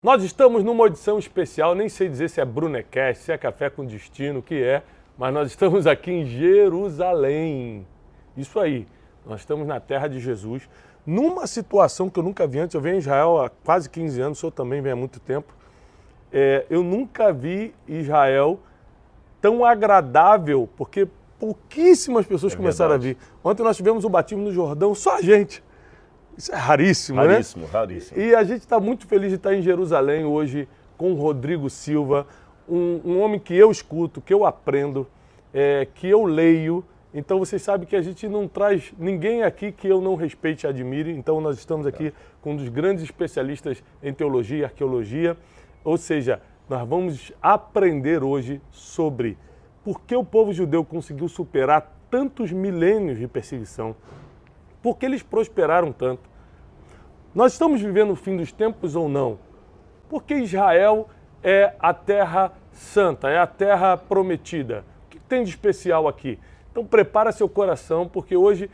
Nós estamos numa edição especial, nem sei dizer se é Brunecast, se é Café com Destino, o que é, mas nós estamos aqui em Jerusalém. Isso aí, nós estamos na terra de Jesus, numa situação que eu nunca vi antes. Eu venho em Israel há quase 15 anos, o senhor também vem há muito tempo. Eu nunca vi Israel tão agradável, porque pouquíssimas pessoas começaram a vir. Ontem nós tivemos o batismo no Jordão, só a gente. Isso é raríssimo, né? Raríssimo, raríssimo. E a gente está muito feliz de estar em Jerusalém hoje com o Rodrigo Silva, um homem que eu escuto, que eu aprendo, que eu leio. Então vocês sabem que a gente não traz ninguém aqui que eu não respeite e admire. Então nós estamos aqui com um dos grandes especialistas em teologia e arqueologia. Ou seja, nós vamos aprender hoje sobre por que o povo judeu conseguiu superar tantos milênios de perseguição. Por que eles prosperaram tanto? Nós estamos vivendo o fim dos tempos ou não? Porque Israel é a terra santa, é a terra prometida. O que tem de especial aqui? Então prepara seu coração, porque hoje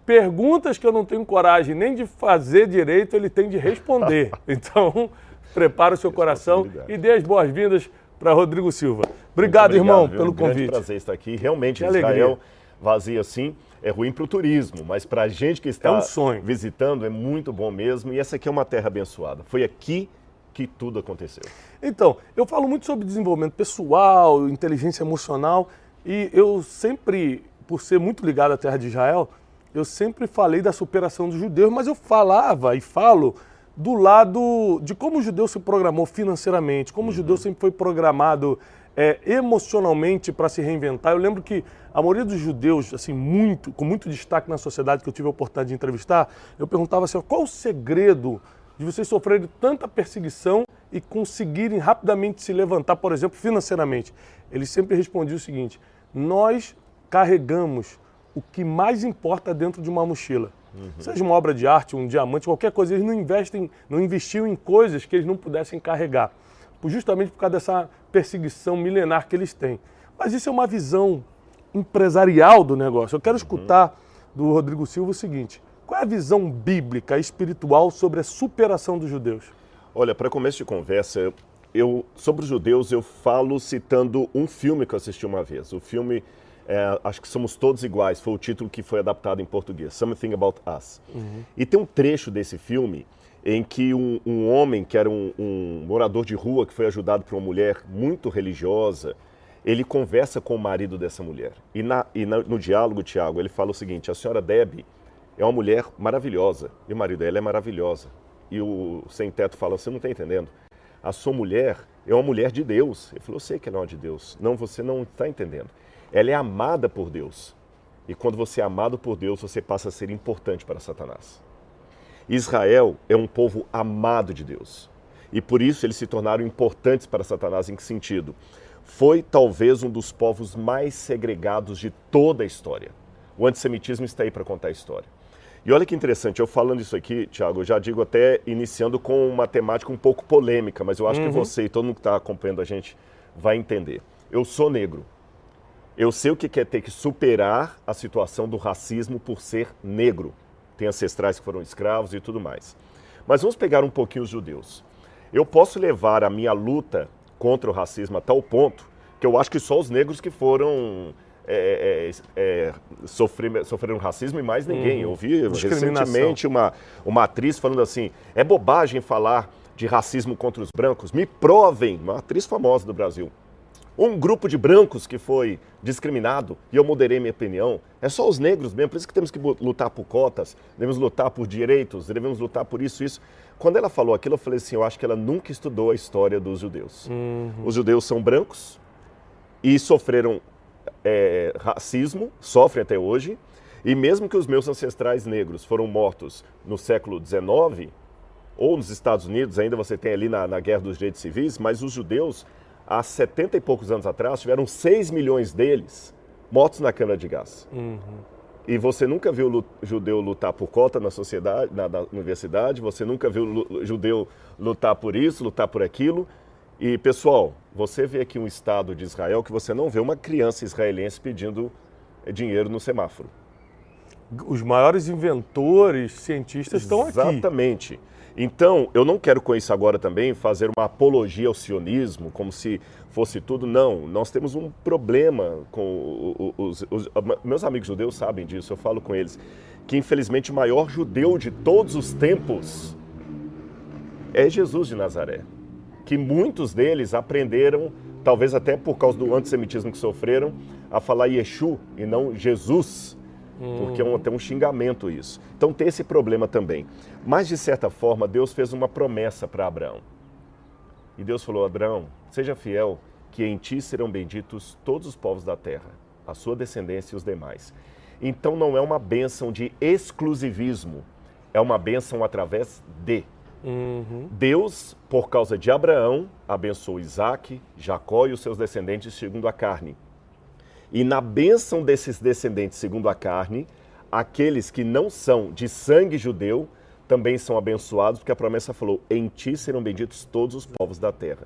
perguntas que eu não tenho coragem nem de fazer direito, ele tem de responder. Então prepara o seu coração e dê as boas-vindas para Rodrigo Silva. Obrigado, irmão, pelo convite. É um grande prazer estar aqui. Realmente, Israel vazio assim é ruim para o turismo, mas para a gente que está visitando é muito bom mesmo. E essa aqui é uma terra abençoada. Foi aqui que tudo aconteceu. Então, eu falo muito sobre desenvolvimento pessoal, inteligência emocional, e eu sempre, por ser muito ligado à terra de Israel, eu sempre falei da superação dos judeus, mas eu falava e falo do lado de como o judeu se programou financeiramente, como o judeu sempre foi programado emocionalmente para se reinventar. Eu lembro que a maioria dos judeus, assim, com muito destaque na sociedade que eu tive a oportunidade de entrevistar, eu perguntava assim, qual o segredo de vocês sofrerem tanta perseguição e conseguirem rapidamente se levantar, por exemplo, financeiramente? Eles sempre respondiam o seguinte: nós carregamos o que mais importa dentro de uma mochila. Seja uma obra de arte, um diamante, qualquer coisa, eles não investiam em coisas que eles não pudessem carregar, justamente por causa dessa perseguição milenar que eles têm. Mas isso é uma visão empresarial do negócio. Eu quero escutar do Rodrigo Silva o seguinte: qual é a visão bíblica, espiritual sobre a superação dos judeus? Olha, para começo de conversa, sobre os judeus eu falo citando um filme que eu assisti uma vez. O filme, acho que Somos Todos Iguais, foi o título que foi adaptado em português, Something About Us. E tem um trecho desse filme em que um homem, que era um morador de rua, que foi ajudado por uma mulher muito religiosa, ele conversa com o marido dessa mulher. E no diálogo, Tiago, ele fala o seguinte: a senhora Debbie é uma mulher maravilhosa, e o marido dela é maravilhosa. E o sem-teto fala: você não está entendendo, a sua mulher é uma mulher de Deus. Ele falou: eu sei que ela é uma de Deus. Não, você não está entendendo. Ela é amada por Deus. E quando você é amado por Deus, você passa a ser importante para Satanás. Israel é um povo amado de Deus. E por isso eles se tornaram importantes para Satanás. Em que sentido? Foi talvez um dos povos mais segregados de toda a história. O antissemitismo está aí para contar a história. E olha que interessante, eu falando isso aqui, Tiago, eu já digo até iniciando com uma temática um pouco polêmica, mas eu acho que você e todo mundo que está acompanhando a gente vai entender. Eu sou negro. Eu sei o que é ter que superar a situação do racismo por ser negro. Tem ancestrais que foram escravos e tudo mais. Mas vamos pegar um pouquinho os judeus. Eu posso levar a minha luta contra o racismo a tal ponto que eu acho que só os negros que foram sofreram racismo e mais ninguém. Eu vi recentemente uma atriz falando assim: é bobagem falar de racismo contra os brancos, me provem, uma atriz famosa do Brasil, um grupo de brancos que foi discriminado, e eu moderei minha opinião. É só os negros mesmo, por isso que temos que lutar por cotas, devemos lutar por direitos, devemos lutar por isso. Quando ela falou aquilo, eu falei assim: eu acho que ela nunca estudou a história dos judeus. Os judeus são brancos e sofreram racismo, sofrem até hoje, e mesmo que os meus ancestrais negros foram mortos no século XIX, ou nos Estados Unidos, ainda você tem ali na Guerra dos Direitos Civis, mas os judeus, há 70 e poucos anos atrás, tiveram 6 milhões deles mortos na câmara de gás. E você nunca viu judeu lutar por cota na sociedade, na universidade, você nunca viu judeu lutar por isso, lutar por aquilo. E, pessoal, você vê aqui um estado de Israel que você não vê uma criança israelense pedindo dinheiro no semáforo. Os maiores inventores, cientistas estão aqui. Exatamente. Então, eu não quero com isso agora também fazer uma apologia ao sionismo, como se fosse tudo. Não, nós temos um problema com meus amigos judeus sabem disso, eu falo com eles, que infelizmente o maior judeu de todos os tempos é Jesus de Nazaré. Que muitos deles aprenderam, talvez até por causa do antissemitismo que sofreram, a falar Yeshu e não Jesus. Porque é até um xingamento isso. Então tem esse problema também. Mas, de certa forma, Deus fez uma promessa para Abraão. E Deus falou, Abraão, seja fiel, que em ti serão benditos todos os povos da terra, a sua descendência e os demais. Então não é uma bênção de exclusivismo, é uma bênção através de. Deus, por causa de Abraão, abençoou Isaac, Jacó e os seus descendentes segundo a carne. E na bênção desses descendentes segundo a carne, aqueles que não são de sangue judeu também são abençoados, porque a promessa falou, em ti serão benditos todos os povos da terra.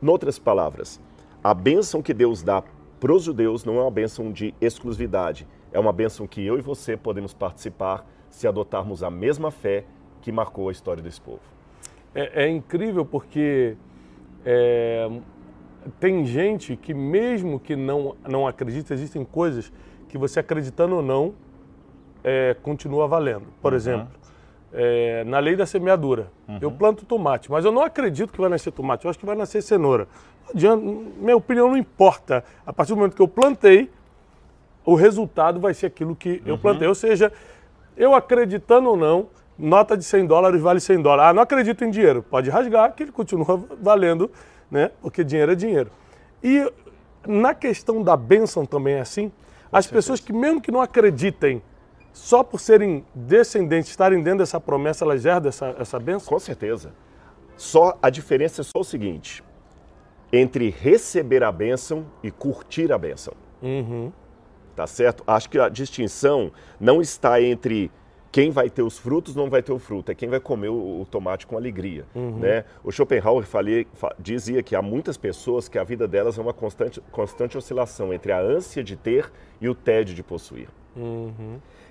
Em outras palavras, a bênção que Deus dá para os judeus não é uma bênção de exclusividade, é uma bênção que eu e você podemos participar se adotarmos a mesma fé que marcou a história desse povo. É incrível porque tem gente que mesmo que não acredita, existem coisas que você acreditando ou não, continua valendo. Por exemplo, na lei da semeadura, eu planto tomate, mas eu não acredito que vai nascer tomate, eu acho que vai nascer cenoura. Não adianta, minha opinião não importa. A partir do momento que eu plantei, o resultado vai ser aquilo que eu plantei. Ou seja, eu acreditando ou não, nota de $100 vale $100. Ah, não acredito em dinheiro. Pode rasgar que ele continua valendo, né? Porque dinheiro é dinheiro. E na questão da bênção também é assim. As pessoas que mesmo que não acreditem, só por serem descendentes, estarem dentro dessa promessa, elas herdam essa bênção? Com certeza. Só a diferença é só o seguinte, entre receber a bênção e curtir a bênção. Tá certo? Acho que a distinção não está entre quem vai ter os frutos não vai ter o fruto, é quem vai comer o tomate com alegria. Né? O Schopenhauer dizia que há muitas pessoas que a vida delas é uma constante oscilação entre a ânsia de ter e o tédio de possuir.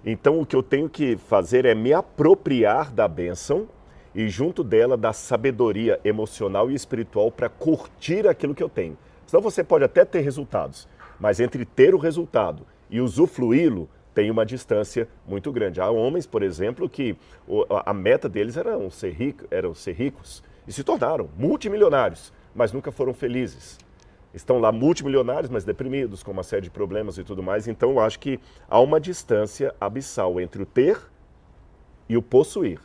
Então o que eu tenho que fazer é me apropriar da bênção e junto dela da sabedoria emocional e espiritual para curtir aquilo que eu tenho. Senão você pode até ter resultados, mas entre ter o resultado e usufruí-lo, tem uma distância muito grande. Há homens, por exemplo, que a meta deles era ser ricos e se tornaram multimilionários, mas nunca foram felizes. Estão lá multimilionários, mas deprimidos, com uma série de problemas e tudo mais. Então, eu acho que há uma distância abissal entre o ter e o possuir.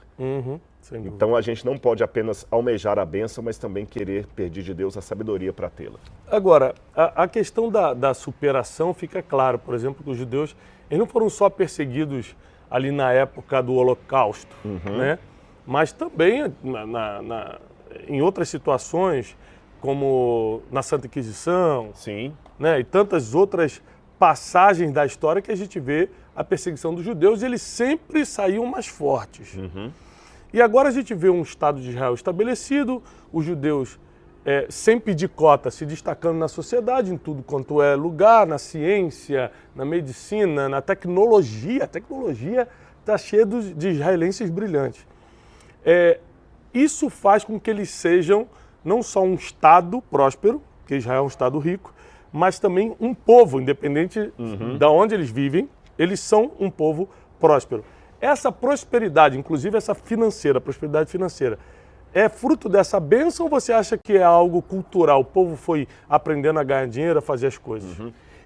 Então, a gente não pode apenas almejar a bênção, mas também querer pedir de Deus a sabedoria para tê-la. Agora, a questão da superação fica claro. Por exemplo, que os judeus eles não foram só perseguidos ali na época do Holocausto, né? Mas também em outras situações, como na Santa Inquisição, né? E tantas outras passagens da história que a gente vê a perseguição dos judeus, e eles sempre saíam mais fortes. E agora a gente vê um Estado de Israel estabelecido, os judeus sem pedir cota, se destacando na sociedade, em tudo quanto é lugar, na ciência, na medicina, na tecnologia. A tecnologia está cheia de israelenses brilhantes. Isso faz com que eles sejam não só um Estado próspero, que Israel é um Estado rico, mas também um povo, independente de onde eles vivem, eles são um povo próspero. Essa prosperidade, inclusive essa prosperidade financeira, é fruto dessa bênção ou você acha que é algo cultural? O povo foi aprendendo a ganhar dinheiro, a fazer as coisas?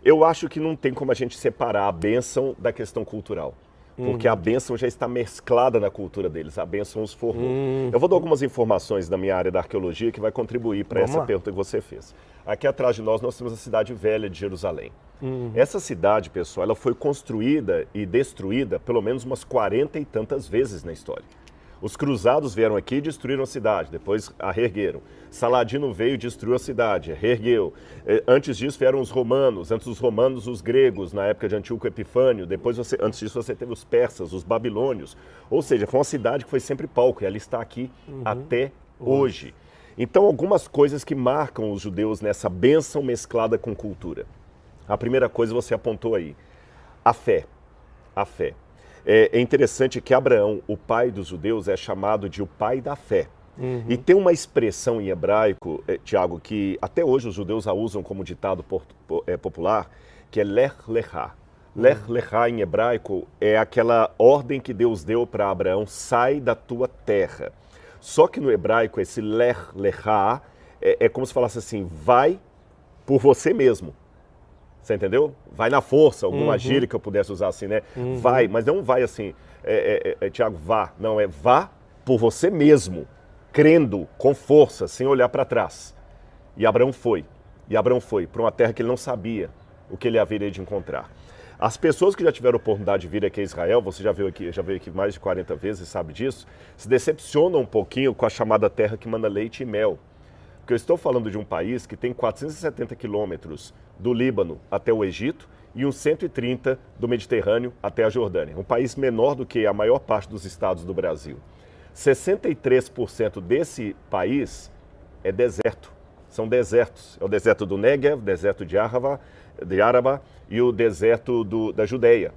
Eu acho que não tem como a gente separar a bênção da questão cultural. Porque a bênção já está mesclada na cultura deles, a bênção os formou. Eu vou dar algumas informações da minha área da arqueologia que vai contribuir para essa pergunta que você fez. Aqui atrás de nós temos a cidade velha de Jerusalém. Essa cidade, pessoal, ela foi construída e destruída pelo menos umas 40 e tantas vezes na história. Os cruzados vieram aqui e destruíram a cidade, depois a reergueram. Saladino veio e destruiu a cidade, reergueu. Antes disso vieram os romanos, antes dos romanos os gregos, na época de Antíoco Epifânio. Depois, antes disso, você teve os persas, os babilônios. Ou seja, foi uma cidade que foi sempre palco e ela está aqui até hoje. Então, algumas coisas que marcam os judeus nessa bênção mesclada com cultura. A primeira coisa você apontou aí, a fé. A fé. É interessante que Abraão, o pai dos judeus, é chamado de o pai da fé. E tem uma expressão em hebraico, Tiago, que até hoje os judeus a usam como ditado popular, que é Lech Lechá. Lech Lechá em hebraico é aquela ordem que Deus deu para Abraão, sai da tua terra. Só que no hebraico esse Lech Lechá é como se falasse assim, vai por você mesmo. Você entendeu? Vai na força, alguma gíria que eu pudesse usar assim, né? Vai, mas não vai assim, Tiago, vá. Não, é vá por você mesmo, crendo, com força, sem olhar para trás. E Abraão foi para uma terra que ele não sabia o que ele haveria de encontrar. As pessoas que já tiveram a oportunidade de vir aqui a Israel, você já veio aqui mais de 40 vezes e sabe disso, se decepcionam um pouquinho com a chamada terra que manda leite e mel. Porque eu estou falando de um país que tem 470 quilômetros do Líbano até o Egito e uns 130 do Mediterrâneo até a Jordânia. Um país menor do que a maior parte dos estados do Brasil. 63% desse país é deserto. São desertos. É o deserto do Negev, o deserto de Araba e o deserto da Judeia.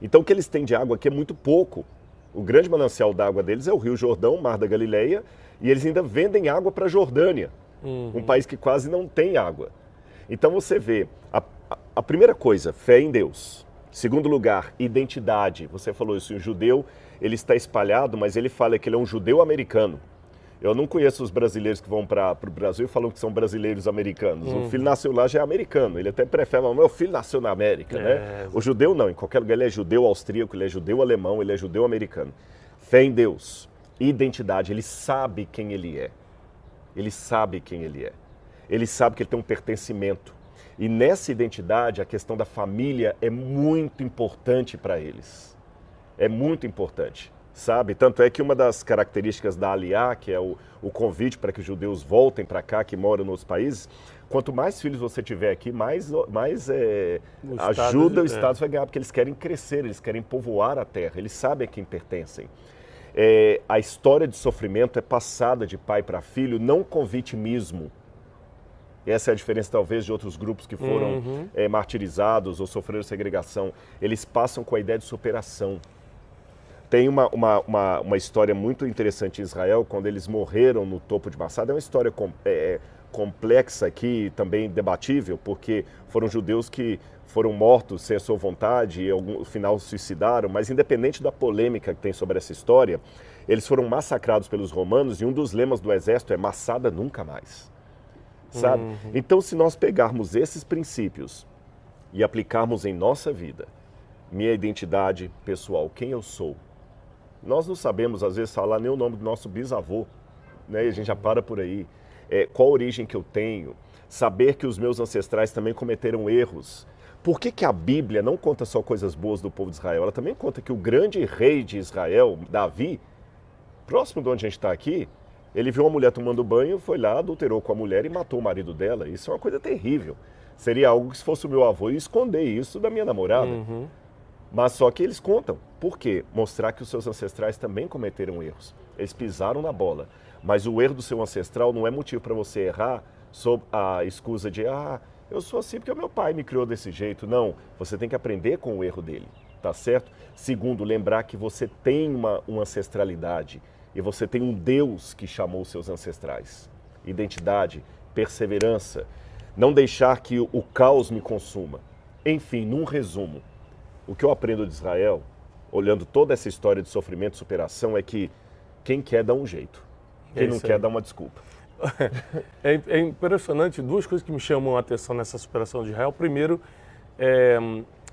Então o que eles têm de água aqui é muito pouco. O grande manancial d'água deles é o Rio Jordão, o Mar da Galileia, e eles ainda vendem água para a Jordânia, um país que quase não tem água. Então você vê, a primeira coisa, fé em Deus. Segundo lugar, identidade. Você falou isso, o judeu, ele está espalhado, mas ele fala que ele é um judeu americano. Eu não conheço os brasileiros que vão para o Brasil e falam que são brasileiros americanos. O filho nasceu lá, já é americano. Ele até prefere, mas meu filho nasceu na América, né? O judeu não, em qualquer lugar ele é judeu austríaco, ele é judeu alemão, ele é judeu americano. Fé em Deus, identidade, ele sabe quem ele é. Ele sabe quem ele é. Ele sabe que ele tem um pertencimento. E nessa identidade, a questão da família é muito importante para eles. É muito importante. Sabe? Tanto é que uma das características da Aliá, que é o convite para que os judeus voltem para cá, que moram nos países, quanto mais filhos você tiver aqui, mais ajuda o Estado vai ganhar, porque eles querem crescer, eles querem povoar a terra, eles sabem a quem pertencem. A história de sofrimento é passada de pai para filho, não com vitimismo. Essa é a diferença, talvez, de outros grupos que foram martirizados ou sofreram segregação. Eles passam com a ideia de superação. Tem uma história muito interessante em Israel, quando eles morreram no topo de Massada. É uma história complexa aqui, também debatível, porque foram judeus que foram mortos sem a sua vontade e no final se suicidaram, mas independente da polêmica que tem sobre essa história, eles foram massacrados pelos romanos e um dos lemas do exército é Massada nunca mais. Sabe? Então, se nós pegarmos esses princípios e aplicarmos em nossa vida, minha identidade pessoal, quem eu sou, nós não sabemos, às vezes, falar nem o nome do nosso bisavô, né? E a gente já para por aí. Qual a origem que eu tenho? Saber que os meus ancestrais também cometeram erros. Por que a Bíblia não conta só coisas boas do povo de Israel? Ela também conta que o grande rei de Israel, Davi, próximo de onde a gente está aqui, ele viu uma mulher tomando banho, foi lá, adulterou com a mulher e matou o marido dela. Isso é uma coisa terrível. Seria algo que, se fosse o meu avô, ia esconder isso da minha namorada. Mas só que eles contam. Por quê? Mostrar que os seus ancestrais também cometeram erros. Eles pisaram na bola. Mas o erro do seu ancestral não é motivo para você errar sob a escusa de eu sou assim porque o meu pai me criou desse jeito. Não, você tem que aprender com o erro dele, tá certo? Segundo, lembrar que você tem uma ancestralidade e você tem um Deus que chamou os seus ancestrais. Identidade, perseverança, não deixar que o caos me consuma. Enfim, num resumo, o que eu aprendo de Israel, olhando toda essa história de sofrimento e superação, é que quem quer dá um jeito, quem não quer dá uma desculpa. É impressionante, duas coisas que me chamam a atenção nessa superação de Israel. Primeiro,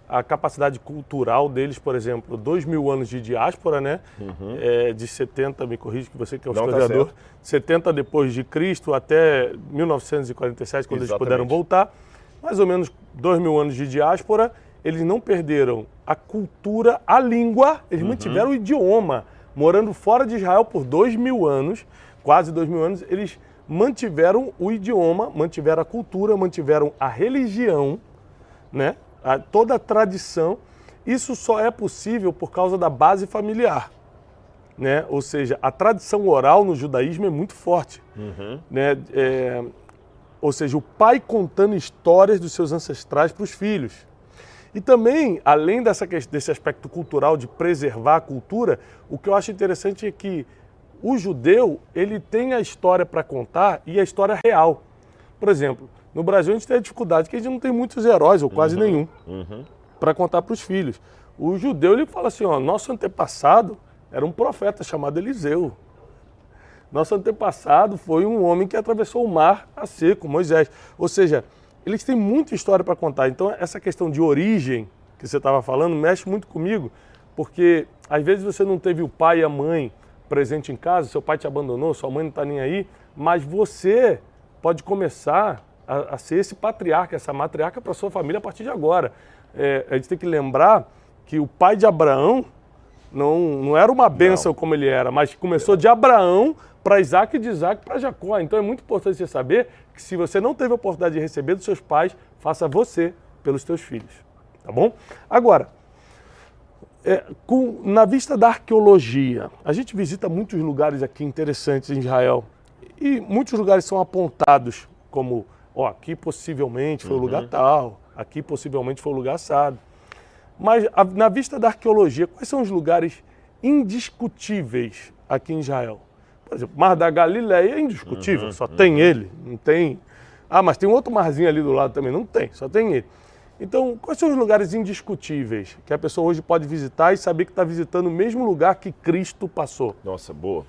a capacidade cultural deles, por exemplo, 2000 anos de diáspora, né? De 70, me corrige que você que é o historiador, 70 depois de Cristo até 1947, quando eles puderam voltar, mais ou menos 2000 anos de diáspora. Eles não perderam a cultura, a língua, eles mantiveram o idioma. Morando fora de Israel por 2000 anos, quase 2000 anos, eles mantiveram o idioma, mantiveram a cultura, mantiveram a religião, né? Toda a tradição. Isso só é possível por causa da base familiar, né? Ou seja, a tradição oral no judaísmo é muito forte, né? Ou seja, o pai contando histórias dos seus ancestrais para os filhos. E também, além desse aspecto cultural de preservar a cultura, o que eu acho interessante é que o judeu, ele tem a história para contar e a história real. Por exemplo, no Brasil a gente tem a dificuldade que a gente não tem muitos heróis, ou quase nenhum, para contar para os filhos. O judeu, ele fala assim, ó, nosso antepassado era um profeta chamado Eliseu. Nosso antepassado foi um homem que atravessou o mar a seco, Moisés. Ou seja, eles têm muita história para contar. Então, essa questão de origem que você estava falando mexe muito comigo, porque às vezes você não teve o pai e a mãe presente em casa, seu pai te abandonou, sua mãe não está nem aí, mas você pode começar a ser esse patriarca, essa matriarca para sua família a partir de agora. A gente tem que lembrar que o pai de Abraão não era uma bênção como ele era, mas começou de Abraão para Isaac e de Isaac para Jacó. Então é muito importante você saber que se você não teve a oportunidade de receber dos seus pais, faça você pelos teus filhos, tá bom? Agora, na vista da arqueologia, a gente visita muitos lugares aqui interessantes em Israel e muitos lugares são apontados como, ó, aqui possivelmente foi o lugar tal, aqui possivelmente foi o lugar assado. Mas na vista da arqueologia, quais são os lugares indiscutíveis aqui em Israel? Por exemplo, o Mar da Galileia é indiscutível, só tem ele, não tem... Ah, mas tem um outro marzinho ali do lado também, não tem, só tem ele. Então, quais são os lugares indiscutíveis que a pessoa hoje pode visitar e saber que está visitando o mesmo lugar que Cristo passou? Nossa, boa.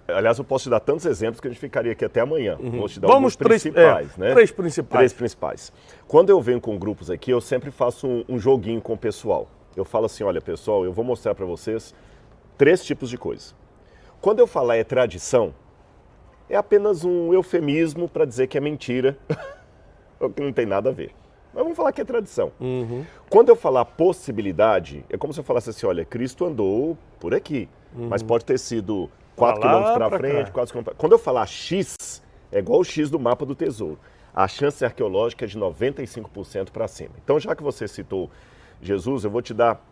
Aliás, eu posso te dar tantos exemplos que a gente ficaria aqui até amanhã. Vou te dar alguns principais, né? Três principais. Três principais. Quando eu venho com grupos aqui, eu sempre faço um joguinho com o pessoal. Eu falo assim, olha, pessoal, eu vou mostrar para vocês 3 tipos de coisa. Quando eu falar é tradição, é apenas um eufemismo para dizer que é mentira, ou que não tem nada a ver. Mas vamos falar que é tradição. Quando eu falar possibilidade, é como se eu falasse assim, olha, Cristo andou por aqui, mas pode ter sido 4 quilômetros para frente, 4 quilômetros. Quando eu falar X, é igual o X do mapa do tesouro. A chance arqueológica é de 95% para cima. Então, já que você citou Jesus, eu vou te dar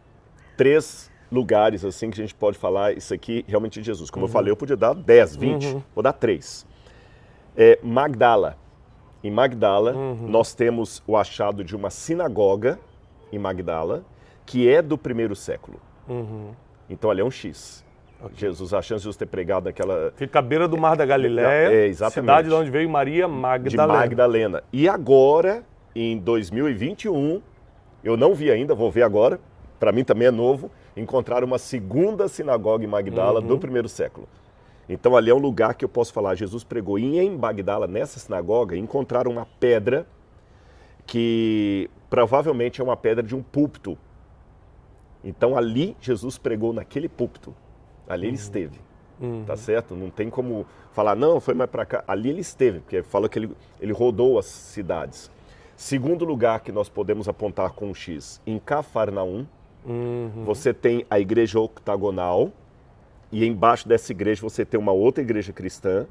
3 lugares assim que a gente pode falar isso aqui realmente de Jesus. Como eu falei, eu podia dar 10, 20, vou dar 3. Magdala. Em Magdala, nós temos o achado de uma sinagoga em Magdala, que é do 1º século. Então, ali é um X. Okay. Jesus, a chance de Jesus ter pregado naquela... Fica à beira do Mar da Galileia, exatamente. Cidade de onde veio Maria Magdalena. De Magdalena. E agora, em 2021, eu não vi ainda, vou ver agora, para mim também é novo, encontrar uma segunda sinagoga em Magdala do 1º século. Então ali é um lugar que eu posso falar, Jesus pregou. E em Magdala, nessa sinagoga, encontraram uma pedra que provavelmente é uma pedra de um púlpito. Então ali Jesus pregou naquele púlpito. Ali ele esteve, tá certo? Não tem como falar, não, foi mais para cá. Ali ele esteve, porque fala que ele rodou as cidades. Segundo lugar que nós podemos apontar com um X, em Cafarnaum, você tem a igreja octagonal, e embaixo dessa igreja você tem uma outra igreja cristã,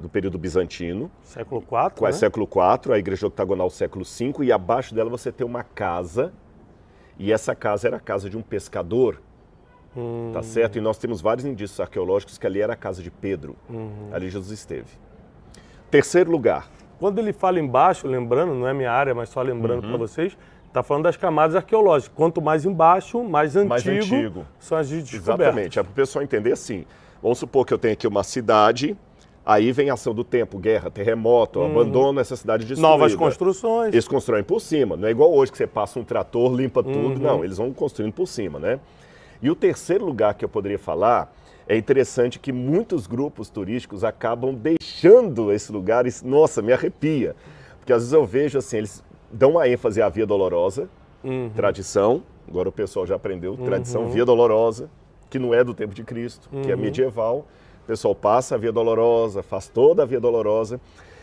do período bizantino. Século IV, né? Século IV, a igreja octagonal século V, e abaixo dela você tem uma casa, e essa casa era a casa de um pescador, tá certo? E nós temos vários indícios arqueológicos que ali era a casa de Pedro, ali Jesus esteve. Terceiro lugar. Quando ele fala embaixo, lembrando, não é minha área, mas só lembrando para vocês, está falando das camadas arqueológicas. Quanto mais embaixo, mais antigo são as descobertas. Exatamente, é para o pessoal entender assim. Vamos supor que eu tenho aqui uma cidade, aí vem a ação do tempo, guerra, terremoto, abandono, essa cidade destruída. Novas construções. Eles constroem por cima, não é igual hoje que você passa um trator, limpa tudo, não, eles vão construindo por cima, né? E o terceiro lugar que eu poderia falar, é interessante que muitos grupos turísticos acabam deixando esse lugar e, nossa, me arrepia. Porque às vezes eu vejo assim, eles dão uma ênfase à Via Dolorosa, tradição, agora o pessoal já aprendeu, tradição Via Dolorosa, que não é do tempo de Cristo, que é medieval. O pessoal passa a Via Dolorosa, faz toda a Via Dolorosa,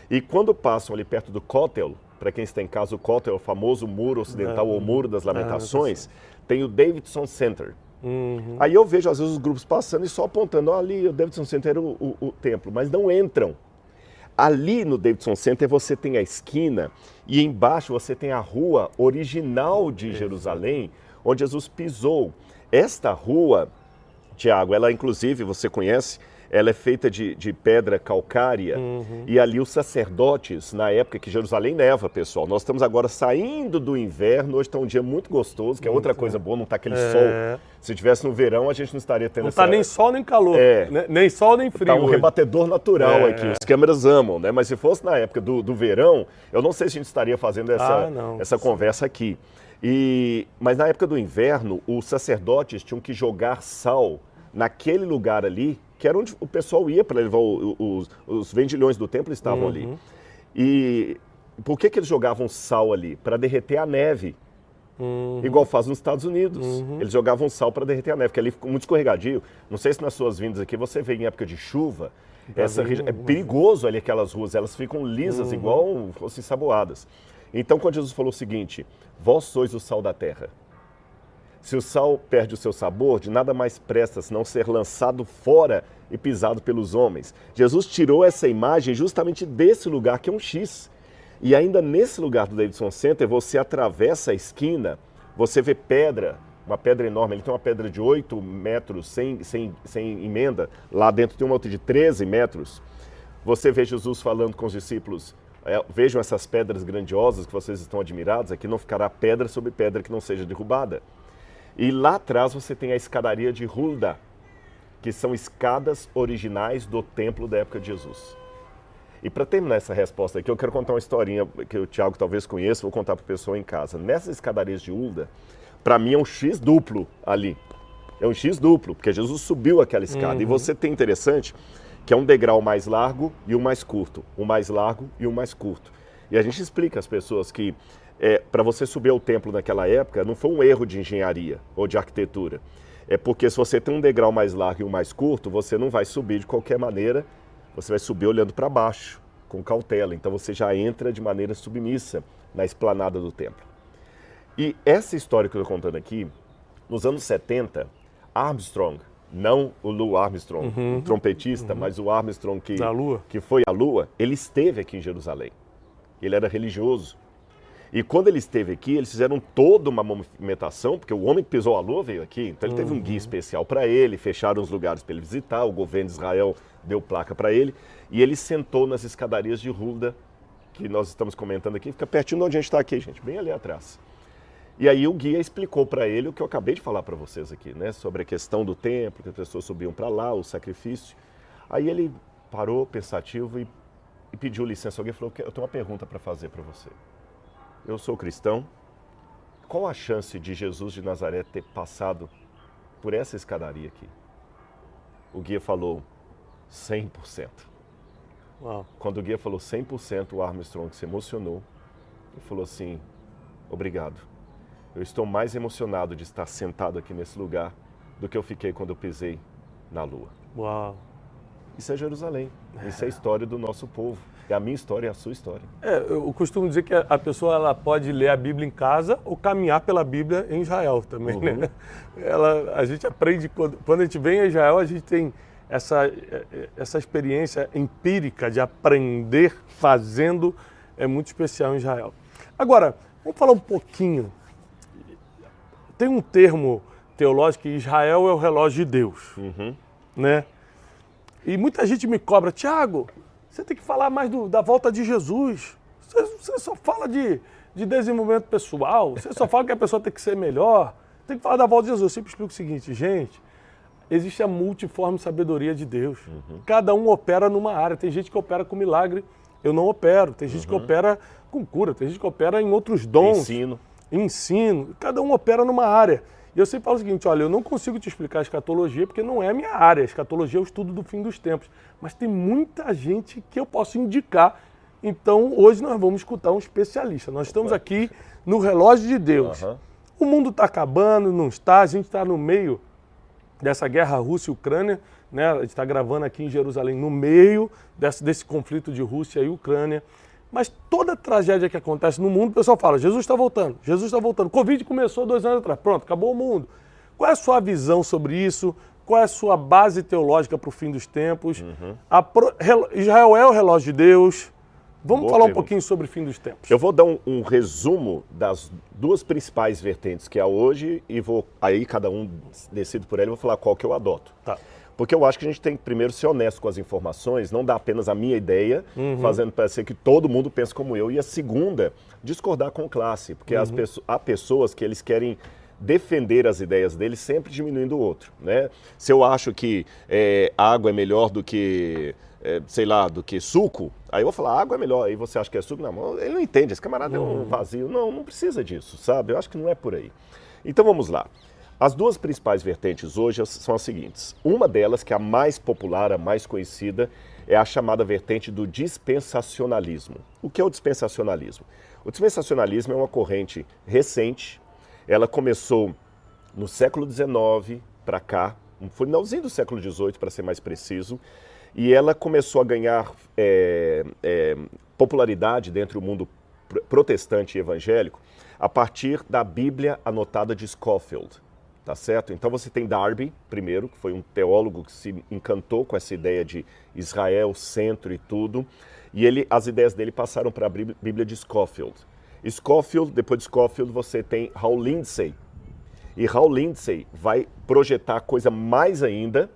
e quando passam ali perto do Kotel, para quem está em casa, o Kotel é o famoso muro ocidental ou muro das lamentações, tem o Davidson Center. Aí eu vejo às vezes os grupos passando e só apontando, ali o Davidson Center era o templo, mas não entram. Ali no Davidson Center você tem a esquina e embaixo você tem a rua original de Jerusalém, onde Jesus pisou. Esta rua, Tiago, ela inclusive, você conhece, ela é feita de pedra calcária, e ali os sacerdotes, na época que Jerusalém neva, pessoal, nós estamos agora saindo do inverno, hoje está um dia muito gostoso, que é outra coisa boa, não está aquele sol. Se tivesse no verão, a gente não estaria tendo essa... Não está nem sol nem calor, nem sol nem frio. Está um rebatedor natural aqui, os câmeras amam, né? Mas se fosse na época do verão, eu não sei se a gente estaria fazendo essa conversa aqui. Mas na época do inverno, os sacerdotes tinham que jogar sal naquele lugar ali, que era onde o pessoal ia para levar os vendilhões do templo estavam ali. E por que eles jogavam sal ali? Para derreter a neve. Igual faz nos Estados Unidos. Eles jogavam sal para derreter a neve, porque ali ficou muito escorregadio. Não sei se nas suas vindas aqui você vê em época de chuva, é perigoso ali aquelas ruas, elas ficam lisas, igual fossem saboadas. Então, quando Jesus falou o seguinte, vós sois o sal da terra. Se o sal perde o seu sabor, de nada mais presta senão ser lançado fora e pisado pelos homens. Jesus tirou essa imagem justamente desse lugar, que é um X. E ainda nesse lugar do Davidson Center, você atravessa a esquina, você vê pedra, uma pedra enorme. Ele tem uma pedra de 8 metros, sem emenda. Lá dentro tem uma outra de 13 metros. Você vê Jesus falando com os discípulos, vejam essas pedras grandiosas que vocês estão admirados, aqui não ficará pedra sobre pedra que não seja derrubada. E lá atrás você tem a escadaria de Hulda, que são escadas originais do templo da época de Jesus. E para terminar essa resposta aqui, eu quero contar uma historinha que o Tiago talvez conheça, vou contar para o pessoal em casa. Nessas escadarias de Hulda, para mim é um X duplo ali. É um X duplo, porque Jesus subiu aquela escada. E você tem interessante que é um degrau mais largo e um mais curto. Um mais largo e um mais curto. E a gente explica às pessoas que para você subir ao templo naquela época, não foi um erro de engenharia ou de arquitetura. É porque se você tem um degrau mais largo e um mais curto, você não vai subir de qualquer maneira, você vai subir olhando para baixo, com cautela. Então você já entra de maneira submissa na esplanada do templo. E essa história que eu estou contando aqui, nos anos 70, Armstrong, não o Lou Armstrong, o trompetista, mas o Armstrong que foi à Lua, ele esteve aqui em Jerusalém. Ele era religioso. E quando ele esteve aqui, eles fizeram toda uma movimentação, porque o homem que pisou a Lua veio aqui, então ele teve um guia especial para ele, fecharam os lugares para ele visitar, o governo de Israel deu placa para ele, e ele sentou nas escadarias de Hulda, que nós estamos comentando aqui, fica pertinho de onde a gente está aqui, gente, bem ali atrás. E aí o guia explicou para ele o que eu acabei de falar para vocês aqui, né, sobre a questão do templo, que as pessoas subiam para lá, o sacrifício. Aí ele parou pensativo e pediu licença. Alguém falou, eu tenho uma pergunta para fazer para você. Eu sou cristão, qual a chance de Jesus de Nazaré ter passado por essa escadaria aqui? O guia falou 100%. Uau. Quando o guia falou 100%, o Armstrong se emocionou e falou assim, obrigado. Eu estou mais emocionado de estar sentado aqui nesse lugar do que eu fiquei quando eu pisei na Lua. Uau. Isso é Jerusalém, isso é a história do nosso povo. É a minha história, é a sua história. Eu costumo dizer que a pessoa ela pode ler a Bíblia em casa ou caminhar pela Bíblia em Israel também, né? A gente aprende, quando a gente vem a Israel, a gente tem essa experiência empírica de aprender fazendo, é muito especial em Israel. Agora, vamos falar um pouquinho. Tem um termo teológico que Israel é o relógio de Deus, né? E muita gente me cobra, Tiago, você tem que falar mais da volta de Jesus. Você só fala de desenvolvimento pessoal, você só fala que a pessoa tem que ser melhor, tem que falar da volta de Jesus. Eu sempre explico o seguinte, gente, existe a multiforme sabedoria de Deus. Cada um opera numa área. Tem gente que opera com milagre, eu não opero. Tem gente que opera com cura, tem gente que opera em outros dons. Ensino. Cada um opera numa área. E eu sempre falo o seguinte, olha, eu não consigo te explicar a escatologia porque não é a minha área. A escatologia é o estudo do fim dos tempos. Mas tem muita gente que eu posso indicar. Então, hoje nós vamos escutar um especialista. Nós estamos aqui no relógio de Deus. O mundo está acabando, não está. A gente está no meio dessa guerra Rússia e Ucrânia. Né? A gente está gravando aqui em Jerusalém, no meio desse conflito de Rússia e Ucrânia. Mas toda tragédia que acontece no mundo, o pessoal fala, Jesus está voltando, Jesus está voltando. Covid começou 2 anos atrás, pronto, acabou o mundo. Qual é a sua visão sobre isso? Qual é a sua base teológica para o fim dos tempos? Israel é o relógio de Deus. Vamos falar um pouquinho sobre o fim dos tempos. Eu vou dar um resumo das duas principais vertentes que há hoje e aí cada um decide por ela e vou falar qual que eu adoto. Tá. Porque eu acho que a gente tem que primeiro ser honesto com as informações, não dar apenas a minha ideia, fazendo parecer que todo mundo pensa como eu. E a segunda, discordar com classe, porque há pessoas que eles querem defender as ideias deles sempre diminuindo o outro, né? Se eu acho que água é melhor do que, sei lá, do que suco, aí eu vou falar, água é melhor, aí você acha que é suco? Não, ele não entende, esse camarada é um vazio. Não precisa disso, sabe? Eu acho que não é por aí. Então vamos lá. As duas principais vertentes hoje são as seguintes. Uma delas, que é a mais popular, a mais conhecida, é a chamada vertente do dispensacionalismo. O que é o dispensacionalismo? O dispensacionalismo é uma corrente recente. Ela começou no século XIX para cá, no finalzinho do século XVIII, para ser mais preciso, e ela começou a ganhar popularidade dentro do mundo protestante e evangélico a partir da Bíblia anotada de Scofield. Tá certo? Então você tem Darby, primeiro, que foi um teólogo que se encantou com essa ideia de Israel, centro e tudo, e as ideias dele passaram para a Bíblia de Scofield. Depois de Scofield, você tem Hal Lindsey. E Hal Lindsey vai projetar coisa mais ainda,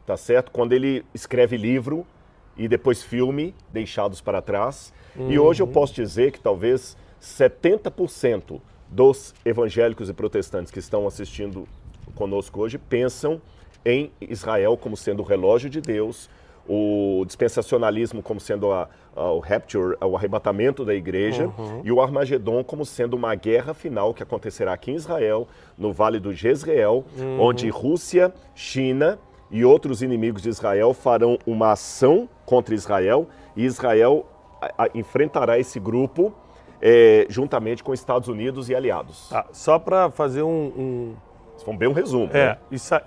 tá certo? Quando ele escreve livro e depois filme, Deixados para Trás. E hoje eu posso dizer que talvez 70% dos evangélicos e protestantes que estão assistindo conosco hoje pensam em Israel como sendo o relógio de Deus, o dispensacionalismo como sendo o rapture, o arrebatamento da igreja, e o Armagedon como sendo uma guerra final que acontecerá aqui em Israel, no Vale do Jezreel, onde Rússia, China e outros inimigos de Israel farão uma ação contra Israel, e Israel enfrentará esse grupo juntamente com Estados Unidos e aliados. Tá, só para fazer Isso foi bem um resumo. Né?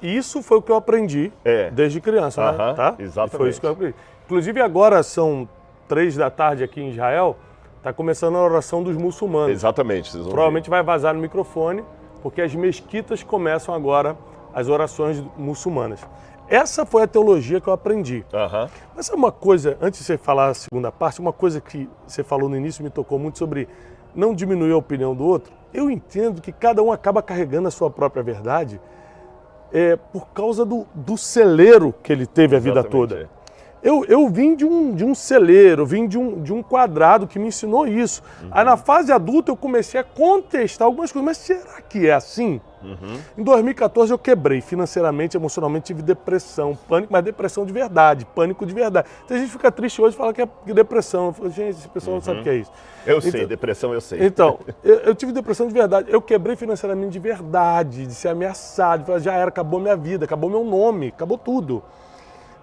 Isso foi o que eu aprendi desde criança, né? Tá? Exatamente. Foi isso que eu aprendi. Inclusive agora são 3 da tarde aqui em Israel, está começando a oração dos muçulmanos. Exatamente. Provavelmente vai vazar no microfone, porque as mesquitas começam agora as orações muçulmanas. Essa foi a teologia que eu aprendi. Mas uma coisa, antes de você falar a segunda parte, uma coisa que você falou no início me tocou muito sobre não diminuir a opinião do outro. Eu entendo que cada um acaba carregando a sua própria verdade por causa do celeiro que ele teve a vida toda. Eu vim de um celeiro, vim de um quadrado que me ensinou isso. Aí na fase adulta eu comecei a contestar algumas coisas, mas será que é assim? Em 2014 eu quebrei financeiramente, emocionalmente, tive depressão, pânico, mas depressão de verdade, pânico de verdade. Então a gente fica triste hoje e fala que é depressão. Eu falo, gente, esse pessoal não sabe o que é isso. Eu sei, depressão eu sei. Então, eu tive depressão de verdade. Eu quebrei financeiramente de verdade, de ser ameaçado, de falar, já era, acabou minha vida, acabou meu nome, acabou tudo.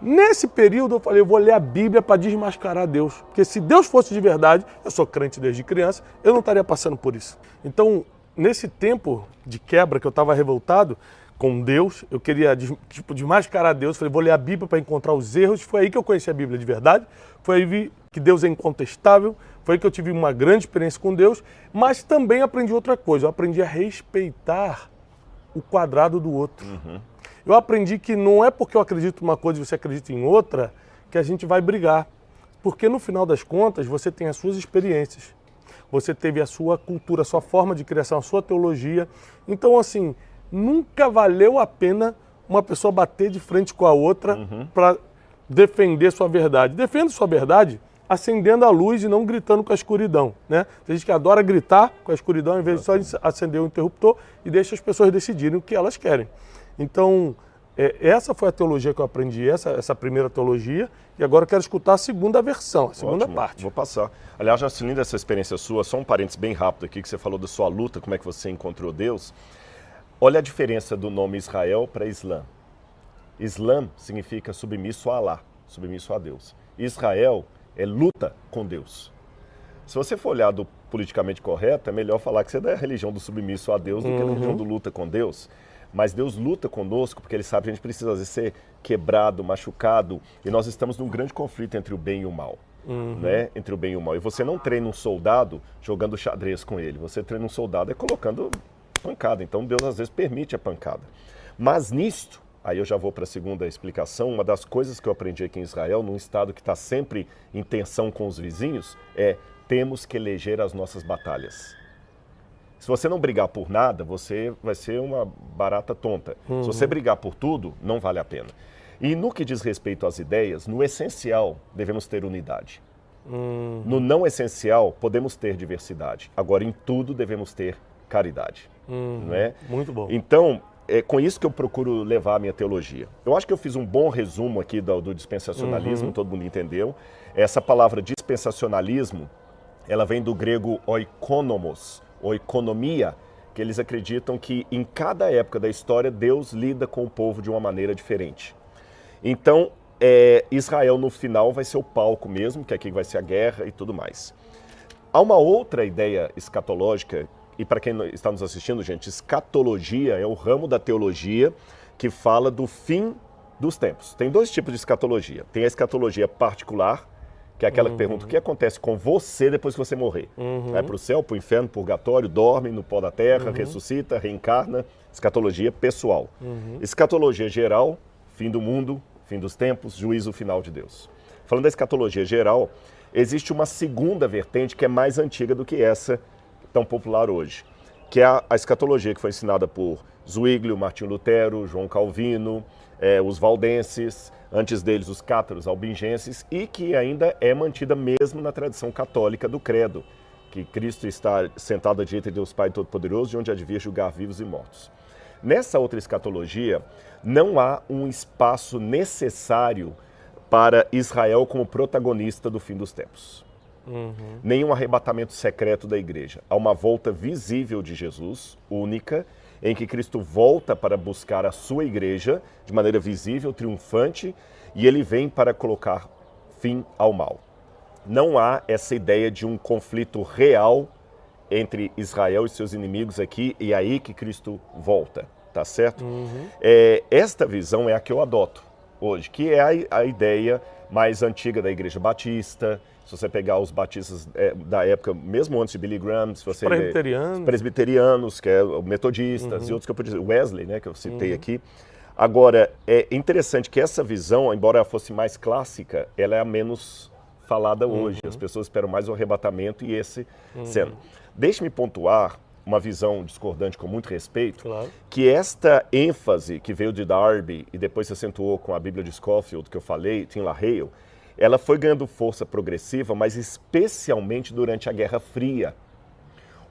Nesse período eu falei, eu vou ler a Bíblia para desmascarar Deus. Porque se Deus fosse de verdade, eu sou crente desde criança, eu não estaria passando por isso. Então, nesse tempo de quebra que eu estava revoltado com Deus, eu queria desmascarar Deus, falei, vou ler a Bíblia para encontrar os erros. Foi aí que eu conheci a Bíblia de verdade, foi aí que vi que Deus é incontestável, foi aí que eu tive uma grande experiência com Deus, mas também aprendi outra coisa, eu aprendi a respeitar o quadrado do outro. Eu aprendi que não é porque eu acredito em uma coisa e você acredita em outra que a gente vai brigar. Porque no final das contas você tem as suas experiências, você teve a sua cultura, a sua forma de criação, a sua teologia. Então assim, nunca valeu a pena uma pessoa bater de frente com a outra para defender sua verdade. Defenda sua verdade acendendo a luz e não gritando com a escuridão, né? Tem gente que adora gritar com a escuridão, ao invés de só acender o interruptor e deixa as pessoas decidirem o que elas querem. Então, essa foi a teologia que eu aprendi, essa primeira teologia, e agora eu quero escutar a segunda versão, a segunda parte. Vou passar. Aliás, já assistindo essa experiência sua, só um parênteses bem rápido aqui, que você falou da sua luta, como é que você encontrou Deus. Olha a diferença do nome Israel para Islã. Islã significa submisso a Alá, submisso a Deus. Israel é luta com Deus. Se você for olhar do politicamente correto, é melhor falar que você é da religião do submisso a Deus do que da religião do luta com Deus. Mas Deus luta conosco porque Ele sabe que a gente precisa às vezes ser quebrado, machucado, e nós estamos num grande conflito entre o bem e o mal. Né? Entre o bem e o mal. E você não treina um soldado jogando xadrez com ele, você treina um soldado colocando pancada. Então Deus às vezes permite a pancada. Mas nisto, aí eu já vou para a segunda explicação, uma das coisas que eu aprendi aqui em Israel, num estado que está sempre em tensão com os vizinhos, temos que eleger as nossas batalhas. Se você não brigar por nada, você vai ser uma barata tonta. Se você brigar por tudo, não vale a pena. E no que diz respeito às ideias, no essencial, devemos ter unidade. No não essencial, podemos ter diversidade. Agora, em tudo, devemos ter caridade. Não é? Muito bom. Então, é com isso que eu procuro levar a minha teologia. Eu acho que eu fiz um bom resumo aqui do dispensacionalismo, todo mundo entendeu. Essa palavra dispensacionalismo, ela vem do grego oikonomos, oikonomia, que eles acreditam que em cada época da história Deus lida com o povo de uma maneira diferente. Então, Israel no final vai ser o palco mesmo, que aqui vai ser a guerra e tudo mais. Há uma outra ideia escatológica, e para quem está nos assistindo, gente, escatologia é o ramo da teologia que fala do fim dos tempos. Tem dois tipos de escatologia. Tem a escatologia particular, que é aquela que pergunta o que acontece com você depois que você morrer. Vai para o céu, para o inferno, purgatório, dorme no pó da terra, ressuscita, reencarna. Escatologia pessoal. Escatologia geral, fim do mundo, fim dos tempos, juízo final de Deus. Falando da escatologia geral, existe uma segunda vertente que é mais antiga do que essa tão popular hoje, que é a escatologia que foi ensinada por Zwinglio, Martinho Lutero, João Calvino, os valdenses, antes deles os cátaros albingenses, e que ainda é mantida mesmo na tradição católica do credo, que Cristo está sentado à direita de Deus Pai Todo-Poderoso, de onde há de vir julgar vivos e mortos. Nessa outra escatologia, não há um espaço necessário para Israel como protagonista do fim dos tempos. Nenhum arrebatamento secreto da igreja. Há uma volta visível de Jesus, única, em que Cristo volta para buscar a sua igreja de maneira visível, triunfante, e ele vem para colocar fim ao mal. Não há essa ideia de um conflito real entre Israel e seus inimigos aqui, e é aí que Cristo volta, tá certo? Esta visão é a que eu adoto hoje, que é a ideia mais antiga da Igreja Batista. Se você pegar os batistas da época, mesmo antes de Billy Graham, se você presbiterianos, que é metodistas e outros que eu podia dizer, Wesley, né, que eu citei aqui. Agora, é interessante que essa visão, embora ela fosse mais clássica, ela é a menos falada hoje. As pessoas esperam mais o arrebatamento e esse sendo. Deixe-me pontuar uma visão discordante com muito respeito, que esta ênfase que veio de Darby e depois se acentuou com a Bíblia de Scofield, que eu falei, Tim LaHale, ela foi ganhando força progressiva, mas especialmente durante a Guerra Fria,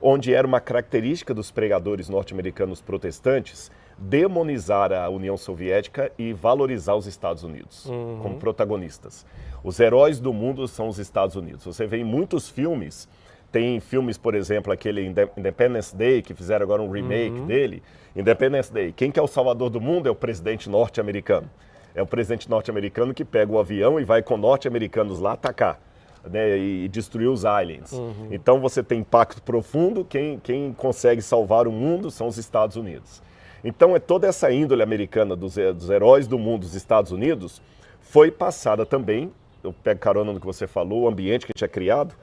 onde era uma característica dos pregadores norte-americanos protestantes demonizar a União Soviética e valorizar os Estados Unidos como protagonistas. Os heróis do mundo são os Estados Unidos. Você vê em muitos filmes, tem filmes, por exemplo, aquele Independence Day, que fizeram agora um remake dele. Independence Day, quem que é o salvador do mundo é o presidente norte-americano. É o presidente norte-americano que pega o avião e vai com norte-americanos lá atacar, né, e destruir os aliens. Então você tem impacto profundo, quem consegue salvar o mundo são os Estados Unidos. Então toda essa índole americana dos heróis do mundo dos Estados Unidos foi passada também, eu pego carona no que você falou, o ambiente que tinha criado,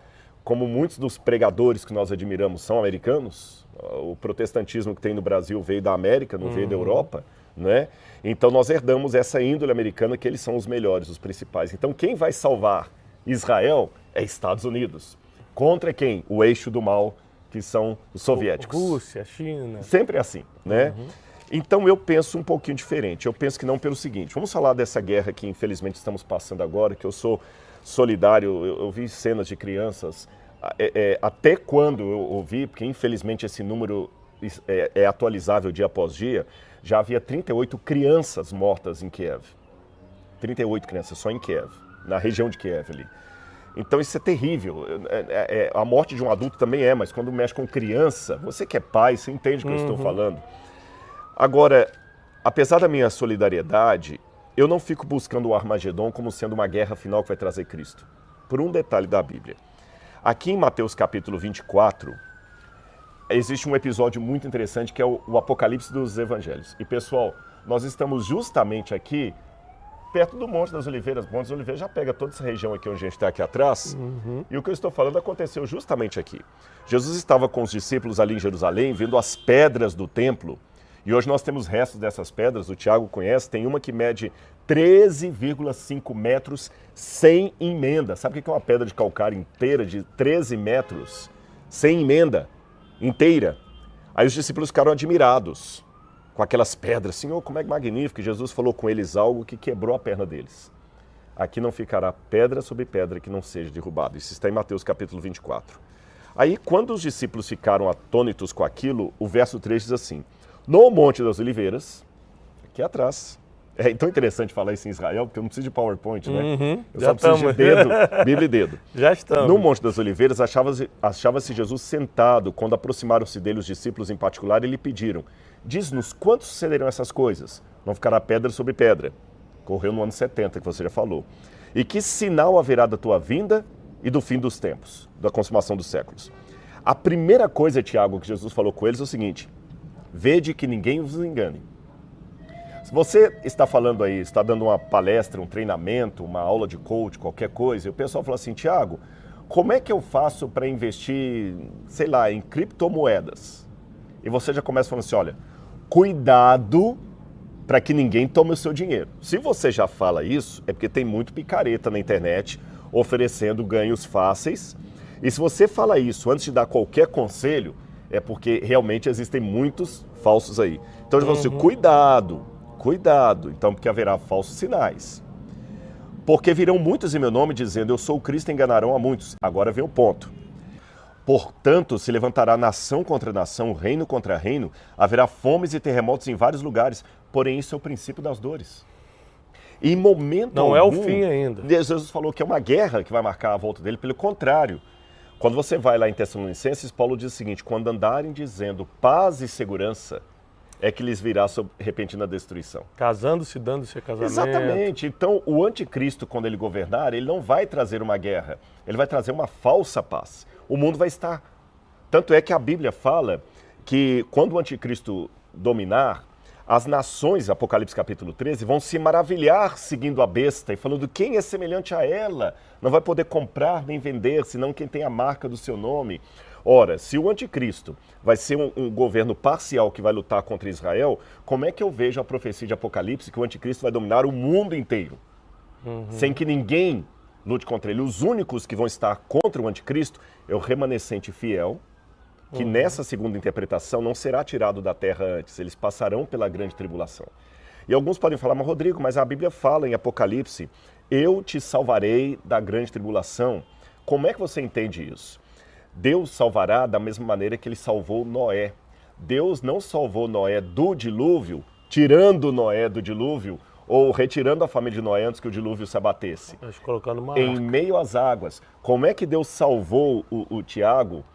como muitos dos pregadores que nós admiramos são americanos, o protestantismo que tem no Brasil veio da América, não veio da Europa, né? Então nós herdamos essa índole americana que eles são os melhores, os principais. Então quem vai salvar Israel é Estados Unidos. Contra quem? O eixo do mal, que são os soviéticos. Rússia, China. Sempre assim, né? Então eu penso um pouquinho diferente. Eu penso que não pelo seguinte. Vamos falar dessa guerra que infelizmente estamos passando agora, que eu sou solidário. Eu vi cenas de crianças, até quando eu ouvi, porque infelizmente esse número é atualizável dia após dia, já havia 38 crianças mortas em Kiev. 38 crianças só em Kiev, na região de Kiev ali. Então isso é terrível. A morte de um adulto também mas quando mexe com criança, você que é pai, você entende o que eu estou falando. Agora, apesar da minha solidariedade, eu não fico buscando o Armagedon como sendo uma guerra final que vai trazer Cristo. Por um detalhe da Bíblia. Aqui em Mateus capítulo 24, existe um episódio muito interessante que é o Apocalipse dos Evangelhos. E pessoal, nós estamos justamente aqui perto do Monte das Oliveiras. O Monte das Oliveiras já pega toda essa região aqui onde a gente está aqui atrás. E o que eu estou falando aconteceu justamente aqui. Jesus estava com os discípulos ali em Jerusalém, vendo as pedras do templo. E hoje nós temos restos dessas pedras, o Tiago conhece, tem uma que mede 13,5 metros sem emenda. Sabe o que é uma pedra de calcário inteira de 13 metros sem emenda? Inteira. Aí os discípulos ficaram admirados com aquelas pedras. Senhor, como é magnífico! Jesus falou com eles algo que quebrou a perna deles. Aqui não ficará pedra sobre pedra que não seja derrubado. Isso está em Mateus capítulo 24. Aí, quando os discípulos ficaram atônitos com aquilo, o verso 3 diz assim: no Monte das Oliveiras, aqui atrás. É tão interessante falar isso em Israel, porque eu não preciso de PowerPoint, né? Eu só preciso de dedo, Bíblia e dedo. Já estamos. No Monte das Oliveiras, achava-se Jesus sentado. Quando aproximaram-se dele os discípulos em particular, e lhe pediram: diz-nos, quando sucederão essas coisas? Não ficará pedra sobre pedra. Correu no ano 70, que você já falou. E que sinal haverá da tua vinda e do fim dos tempos, da consumação dos séculos? A primeira coisa, Tiago, que Jesus falou com eles é o seguinte: vede que ninguém vos engane. Se você está falando aí, está dando uma palestra, um treinamento, uma aula de coach, qualquer coisa, e o pessoal fala assim: Tiago, como é que eu faço para investir, sei lá, em criptomoedas? E você já começa falando assim: olha, cuidado para que ninguém tome o seu dinheiro. Se você já fala isso, é porque tem muito picareta na internet oferecendo ganhos fáceis. E se você fala isso antes de dar qualquer conselho, é porque realmente existem muitos falsos aí. Então, você cuidado. Então, porque haverá falsos sinais. Porque virão muitos em meu nome dizendo: eu sou o Cristo, enganarão a muitos. Agora vem o ponto. Portanto, se levantará nação contra nação, reino contra reino, haverá fomes e terremotos em vários lugares. Porém, isso é o princípio das dores. Em momento não algum, é o fim ainda. Jesus falou que é uma guerra que vai marcar a volta dele. Pelo contrário, quando você vai lá em Tessalonicenses, Paulo diz o seguinte: quando andarem dizendo paz e segurança, é que lhes virá sob repentina destruição. Casando-se, dando-se a casamento. Exatamente. Então, o anticristo, quando ele governar, ele não vai trazer uma guerra. Ele vai trazer uma falsa paz. O mundo vai estar... Tanto é que a Bíblia fala que quando o anticristo dominar, as nações, Apocalipse capítulo 13, vão se maravilhar seguindo a besta e falando: quem é semelhante a ela? Não vai poder comprar nem vender, senão quem tem a marca do seu nome. Ora, se o anticristo vai ser um governo parcial que vai lutar contra Israel, como é que eu vejo a profecia de Apocalipse que o anticristo vai dominar o mundo inteiro? Sem que ninguém lute contra ele. Os únicos que vão estar contra o anticristo é o remanescente fiel, que nessa segunda interpretação não será tirado da terra antes, eles passarão pela grande tribulação. E alguns podem falar: mas Rodrigo, mas a Bíblia fala em Apocalipse: eu te salvarei da grande tribulação. Como é que você entende isso? Deus salvará da mesma maneira que ele salvou Noé. Deus não salvou Noé do dilúvio, tirando Noé do dilúvio, ou retirando a família de Noé antes que o dilúvio se abatesse. Mas colocando uma em arca. Meio às águas. Como é que Deus salvou o Tiago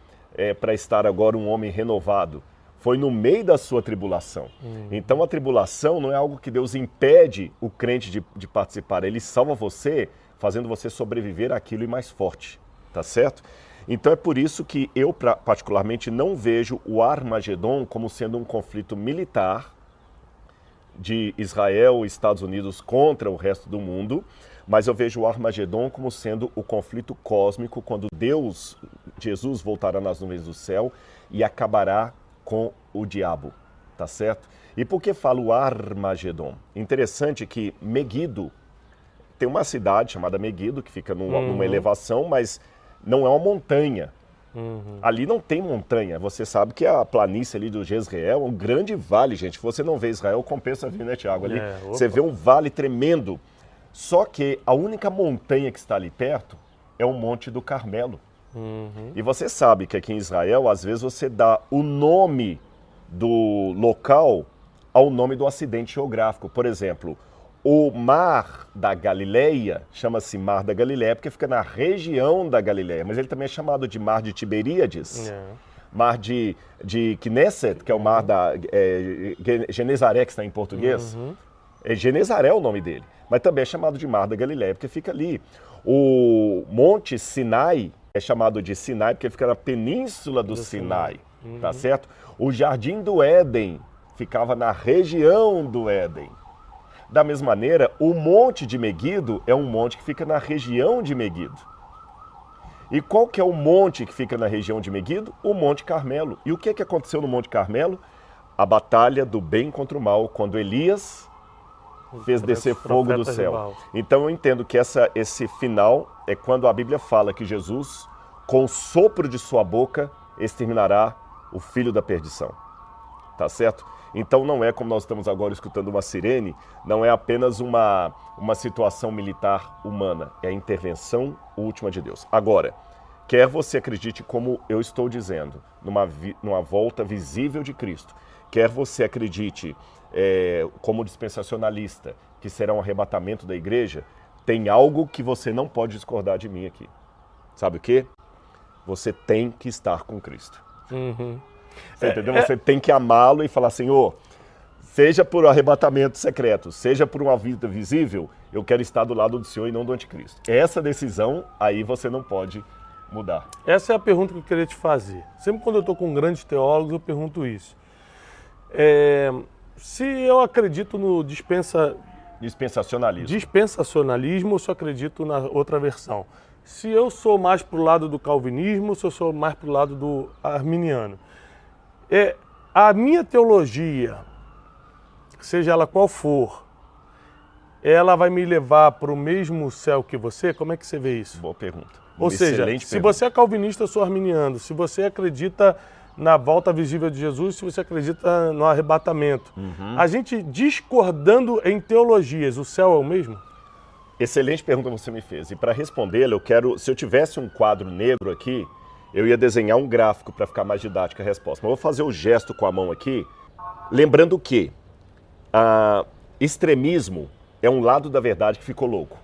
para estar agora um homem renovado? Foi no meio da sua tribulação. Então a tribulação não é algo que Deus impede o crente de participar. Ele salva você, fazendo você sobreviver àquilo e mais forte. Tá certo? Então é por isso que eu particularmente não vejo o Armagedon como sendo um conflito militar de Israel e Estados Unidos contra o resto do mundo, mas eu vejo o Armagedon como sendo o conflito cósmico, quando Deus, Jesus, voltará nas nuvens do céu e acabará com o diabo, tá certo? E por que falo Armagedon? Interessante que Meguido, tem uma cidade chamada Meguido, que fica numa elevação, mas não é uma montanha. Ali não tem montanha. Você sabe que a planície ali do Jezreel é um grande vale, gente. Você não vê Israel, compensa vir, né, Tiago? Ali você vê um vale tremendo. Só que a única montanha que está ali perto é o Monte do Carmelo. E você sabe que aqui em Israel, às vezes você dá o nome do local ao nome do acidente geográfico. Por exemplo, o Mar da Galileia chama-se Mar da Galileia porque fica na região da Galileia, mas ele também é chamado de Mar de Tiberíades, Mar de Knesset, que é o Mar da Genezaré, que está em português. É Genezaré o nome dele, mas também é chamado de Mar da Galileia porque fica ali. O Monte Sinai é chamado de Sinai porque fica na península do Sinai, tá certo? O Jardim do Éden ficava na região do Éden. Da mesma maneira, o Monte de Meguido é um monte que fica na região de Meguido. E qual que é o monte que fica na região de Meguido? O Monte Carmelo. E o que aconteceu no Monte Carmelo? A batalha do bem contra o mal, quando Elias fez descer fogo do céu. Então eu entendo que esse final é quando a Bíblia fala que Jesus, com o sopro de sua boca, exterminará o filho da perdição. Tá certo? Então não é como nós estamos agora escutando uma sirene, não é apenas uma situação militar humana, é a intervenção última de Deus. Agora, quer você acredite como eu estou dizendo, numa volta visível de Cristo, quer você acredite como dispensacionalista, que será um arrebatamento da igreja, tem algo que você não pode discordar de mim aqui. Sabe o quê? Você tem que estar com Cristo. Uhum. Você entendeu? Você tem que amá-lo e falar, Senhor, seja por arrebatamento secreto, seja por uma vida visível, eu quero estar do lado do Senhor e não do anticristo. Essa decisão, aí você não pode mudar. Essa é a pergunta que eu queria te fazer. Sempre quando eu estou com grandes teólogos, eu pergunto isso. Se eu acredito no dispensacionalismo, eu só acredito na outra versão. Se eu sou mais para o lado do calvinismo, se eu sou mais para o lado do arminiano. A minha teologia, seja ela qual for, ela vai me levar para o mesmo céu que você? Como é que você vê isso? Boa pergunta. Ou seja, se você é calvinista, eu sou arminiano. Se você acredita na volta visível de Jesus, se você acredita no arrebatamento. A gente discordando em teologias, o céu é o mesmo? Excelente pergunta você me fez. E para respondê-la, se eu tivesse um quadro negro aqui, eu ia desenhar um gráfico para ficar mais didática a resposta. Mas eu vou fazer o gesto com a mão aqui, lembrando que extremismo é um lado da verdade que ficou louco.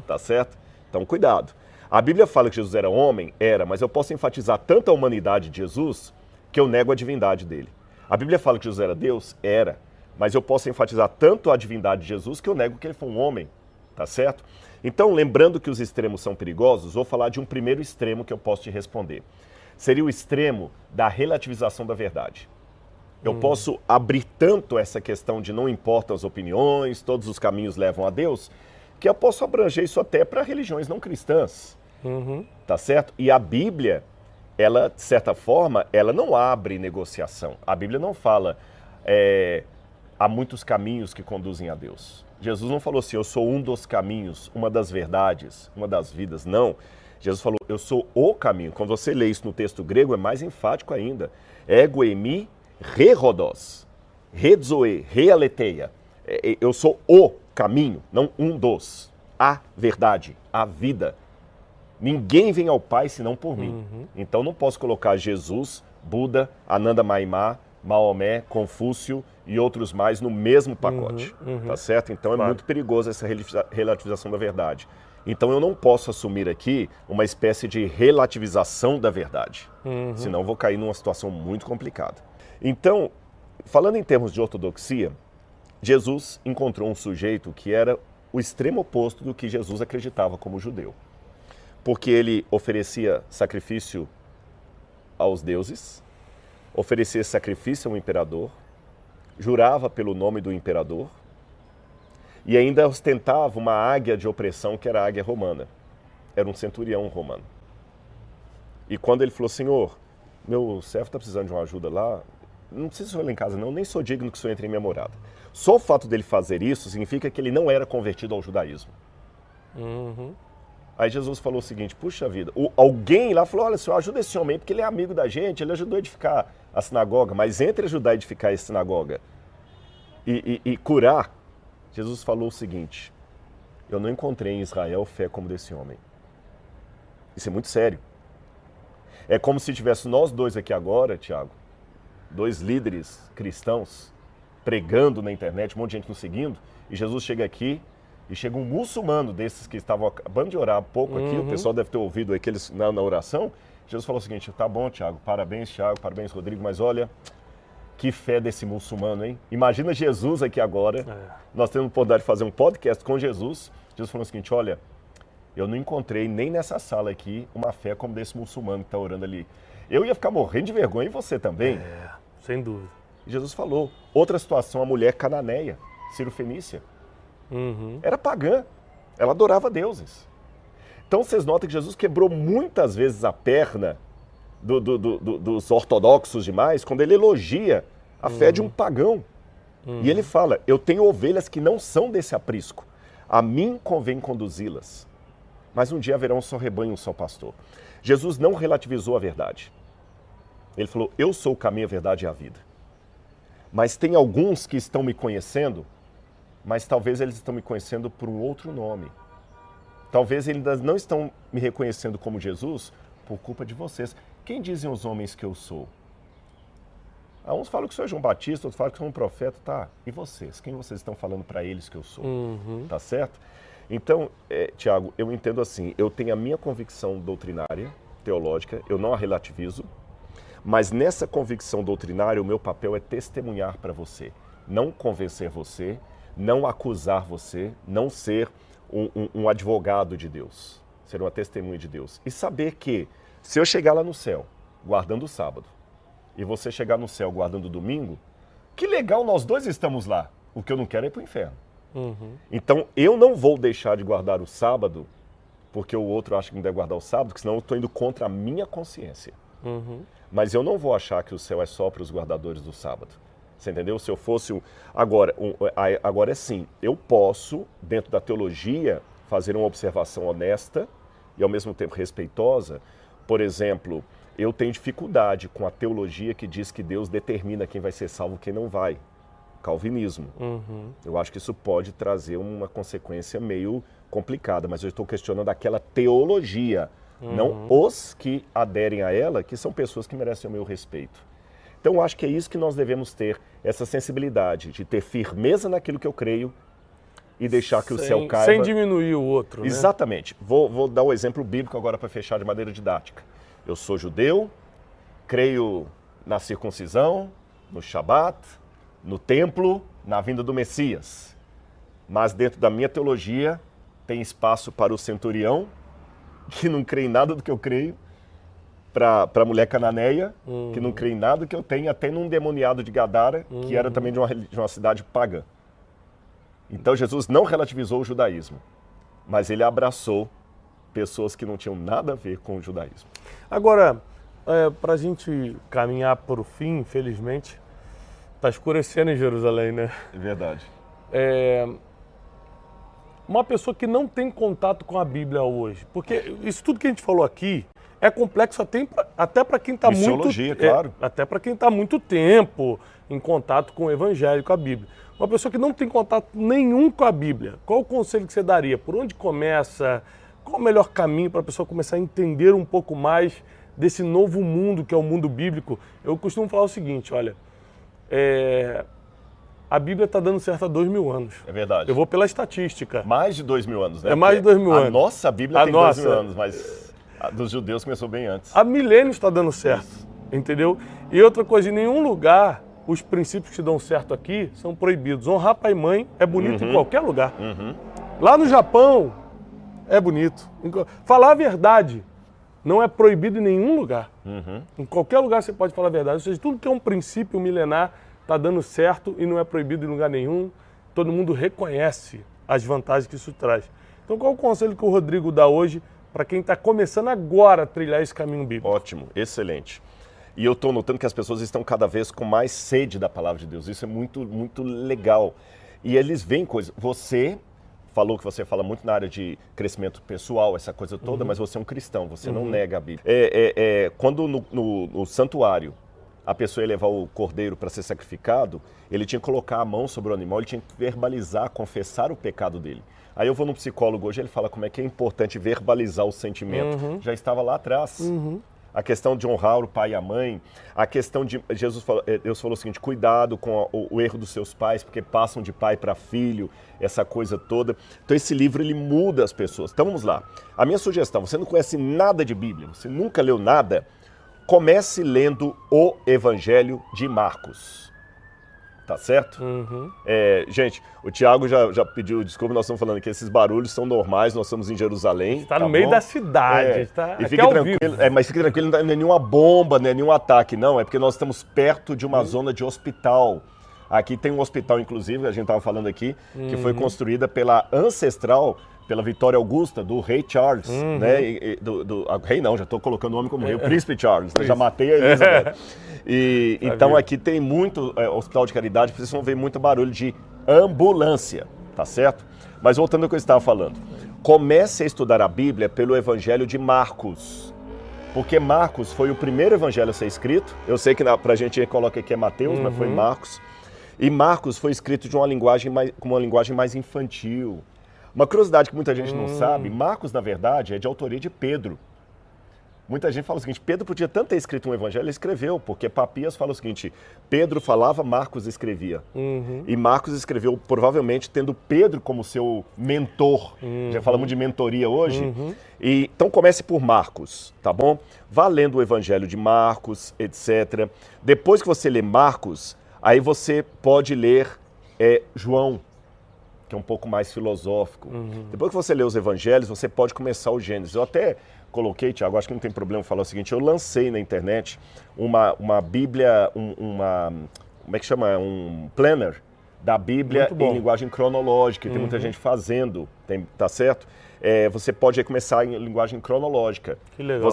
Tá certo? Então, cuidado. A Bíblia fala que Jesus era homem? Era, mas eu posso enfatizar tanto a humanidade de Jesus que eu nego a divindade dele. A Bíblia fala que Jesus era Deus? Era, mas eu posso enfatizar tanto a divindade de Jesus que eu nego que ele foi um homem, tá certo? Então, lembrando que os extremos são perigosos, vou falar de um primeiro extremo que eu posso te responder. Seria o extremo da relativização da verdade. Eu posso abrir tanto essa questão de não importam as opiniões, todos os caminhos levam a Deus, que eu posso abranger isso até para religiões não cristãs. Tá certo? E a Bíblia, ela, de certa forma, ela não abre negociação. A Bíblia não fala, há muitos caminhos que conduzem a Deus. Jesus não falou assim, eu sou um dos caminhos, uma das verdades, uma das vidas. Não. Jesus falou, eu sou o caminho. Quando você lê isso no texto grego, é mais enfático ainda. Ego emi re rodos, redzoe, realeteia. Eu sou o caminho, não um dos. A verdade, a vida. Ninguém vem ao Pai senão por mim. Então não posso colocar Jesus, Buda, Ananda Maimá, Maomé, Confúcio e outros mais no mesmo pacote. Tá certo? Então é muito perigoso essa relativização da verdade. Então eu não posso assumir aqui uma espécie de relativização da verdade. Senão eu vou cair numa situação muito complicada. Então, falando em termos de ortodoxia, Jesus encontrou um sujeito que era o extremo oposto do que Jesus acreditava como judeu. Porque ele oferecia sacrifício aos deuses, oferecia sacrifício ao imperador, jurava pelo nome do imperador e ainda ostentava uma águia de opressão que era a águia romana. Era um centurião romano. E quando ele falou, Senhor, meu servo está precisando de uma ajuda lá, não precisa o senhor lá em casa não, nem sou digno que o senhor entre em minha morada. Só o fato dele fazer isso significa que ele não era convertido ao judaísmo. Aí Jesus falou o seguinte, puxa vida, alguém lá falou, olha, senhor, ajuda esse homem porque ele é amigo da gente, ele ajudou a edificar a sinagoga, mas entre ajudar a edificar a sinagoga e curar, Jesus falou o seguinte, eu não encontrei em Israel fé como desse homem. Isso é muito sério. É como se tivesse nós dois aqui agora, Tiago, dois líderes cristãos, pregando na internet, um monte de gente nos seguindo, e Jesus chega aqui, e chega um muçulmano desses que estavam acabando de orar há pouco aqui, o pessoal deve ter ouvido aqueles na oração, Jesus falou o seguinte, tá bom, Tiago, parabéns, Rodrigo, mas olha, que fé desse muçulmano, hein? Imagina Jesus aqui agora, nós temos a oportunidade de fazer um podcast com Jesus, Jesus falou o seguinte, olha, eu não encontrei nem nessa sala aqui uma fé como desse muçulmano que está orando ali. Eu ia ficar morrendo de vergonha, e você também? Sem dúvida. E Jesus falou, outra situação, a mulher cananeia, Ciro-Fenícia, era pagã, ela adorava deuses. Então vocês notam que Jesus quebrou muitas vezes a perna dos ortodoxos demais, quando ele elogia a fé de um pagão. E ele fala, eu tenho ovelhas que não são desse aprisco, a mim convém conduzi-las. Mas um dia haverá um só rebanho, um só pastor. Jesus não relativizou a verdade. Ele falou, eu sou o caminho, a verdade e a vida. Mas tem alguns que estão me conhecendo, mas talvez eles estão me conhecendo por um outro nome. Talvez eles não estão me reconhecendo como Jesus por culpa de vocês. Quem dizem os homens que eu sou? Uns falam que sou João Batista, outros falam que sou um profeta. Tá, e vocês? Quem vocês estão falando para eles que eu sou? Tá certo? Então, Tiago, eu entendo assim, eu tenho a minha convicção doutrinária, teológica, eu não a relativizo, mas nessa convicção doutrinária o meu papel é testemunhar para você, não convencer você, não acusar você, não ser um advogado de Deus, ser uma testemunha de Deus. E saber que se eu chegar lá no céu, guardando o sábado, e você chegar no céu guardando o domingo, que legal, nós dois estamos lá. O que eu não quero é ir para o inferno. Então, eu não vou deixar de guardar o sábado, porque o outro acha que não deve guardar o sábado, porque senão eu estou indo contra a minha consciência. Mas eu não vou achar que o céu é só para os guardadores do sábado. Você entendeu? Se eu fosse... Agora é sim, eu posso, dentro da teologia, fazer uma observação honesta e ao mesmo tempo respeitosa. Por exemplo, eu tenho dificuldade com a teologia que diz que Deus determina quem vai ser salvo e quem não vai. Calvinismo. Eu acho que isso pode trazer uma consequência meio complicada, mas eu estou questionando aquela teologia, não os que aderem a ela, que são pessoas que merecem o meu respeito. Então, eu acho que é isso que nós devemos ter, essa sensibilidade de ter firmeza naquilo que eu creio e deixar que o céu caiba. Sem diminuir o outro, né? Exatamente. Vou dar um exemplo bíblico agora para fechar de maneira didática. Eu sou judeu, creio na circuncisão, no Shabat, no templo, na vinda do Messias. Mas dentro da minha teologia tem espaço para o centurião, que não crê em nada do que eu creio, para a mulher cananeia, que não crê em nada que eu tenho, até num demoniado de Gadara, que era também de uma cidade pagã. Então Jesus não relativizou o judaísmo, mas ele abraçou pessoas que não tinham nada a ver com o judaísmo. Agora, para a gente caminhar para o fim, infelizmente, está escurecendo em Jerusalém, né? É verdade. Uma pessoa que não tem contato com a Bíblia hoje, porque isso tudo que a gente falou aqui é complexo até para quem está claro. Até para quem está muito tempo em contato com o Evangelho, com a Bíblia. Uma pessoa que não tem contato nenhum com a Bíblia, qual o conselho que você daria? Por onde começa? Qual o melhor caminho para a pessoa começar a entender um pouco mais desse novo mundo que é o mundo bíblico? Eu costumo falar o seguinte, olha, a Bíblia está dando certo há 2000 anos. É verdade. Eu vou pela estatística. Mais de 2000 anos, né? É mais de 2000 anos. A nossa Bíblia tem 2000 anos, mas a dos judeus começou bem antes. Há milênios está dando certo, entendeu? E outra coisa, em nenhum lugar os princípios que dão certo aqui são proibidos. Honrar pai e mãe é bonito em qualquer lugar. Lá no Japão é bonito. Falar a verdade não é proibido em nenhum lugar. Em qualquer lugar você pode falar a verdade. Ou seja, tudo que é um princípio milenar está dando certo e não é proibido em lugar nenhum. Todo mundo reconhece as vantagens que isso traz. Então qual o conselho que o Rodrigo dá hoje para quem está começando agora a trilhar esse caminho bíblico? Ótimo, excelente. E eu estou notando que as pessoas estão cada vez com mais sede da palavra de Deus. Isso é muito, muito legal. E eles veem coisas. Você falou que você fala muito na área de crescimento pessoal, essa coisa toda, mas você é um cristão, você não nega a Bíblia. Quando no santuário a pessoa ia levar o cordeiro para ser sacrificado, ele tinha que colocar a mão sobre o animal, ele tinha que verbalizar, confessar o pecado dele. Aí eu vou no psicólogo hoje, ele fala como é que é importante verbalizar o sentimento. Já estava lá atrás. A questão de honrar o pai e a mãe, a questão de... Deus falou o seguinte, cuidado com o erro dos seus pais, porque passam de pai para filho, essa coisa toda. Então esse livro, ele muda as pessoas. Então vamos lá. A minha sugestão, você não conhece nada de Bíblia, você nunca leu nada, comece lendo o Evangelho de Marcos. Tá certo? Gente, o Tiago já pediu desculpa, nós estamos falando que esses barulhos são normais, nós estamos em Jerusalém. Está no meio da cidade. E fique tranquilo, mas fique tranquilo, não é nenhuma bomba, não é nenhum ataque, não. É porque nós estamos perto de uma zona de hospital. Aqui tem um hospital, inclusive, a gente estava falando aqui, que foi construída pela ancestral, pela Vitória Augusta, do rei Charles, né? Rei não, já estou colocando o nome como rei, o príncipe Charles, né? Já matei a Elizabeth. Então aqui tem muito hospital de caridade, vocês vão ver muito barulho de ambulância, tá certo? Mas voltando ao que eu estava falando, comece a estudar a Bíblia pelo Evangelho de Marcos, porque Marcos foi o primeiro evangelho a ser escrito. Eu sei que pra gente coloca aqui é Mateus, mas foi Marcos. E Marcos foi escrito com uma linguagem mais infantil. Uma curiosidade que muita gente não sabe, Marcos, na verdade, é de autoria de Pedro. Muita gente fala o seguinte, Pedro podia tanto ter escrito um evangelho, ele escreveu, porque Papias fala o seguinte, Pedro falava, Marcos escrevia. E Marcos escreveu, provavelmente, tendo Pedro como seu mentor. Já falamos de mentoria hoje. Então comece por Marcos, tá bom? Vá lendo o evangelho de Marcos, etc. Depois que você lê Marcos, aí você pode ler João, que é um pouco mais filosófico. Depois que você lê os evangelhos, você pode começar o Gênesis. Eu até coloquei, Tiago, acho que não tem problema falar o seguinte, eu lancei na internet uma Bíblia, como é que chama? Um planner da Bíblia em linguagem cronológica, tem muita gente fazendo, tá certo? Você pode começar em linguagem cronológica. Que legal.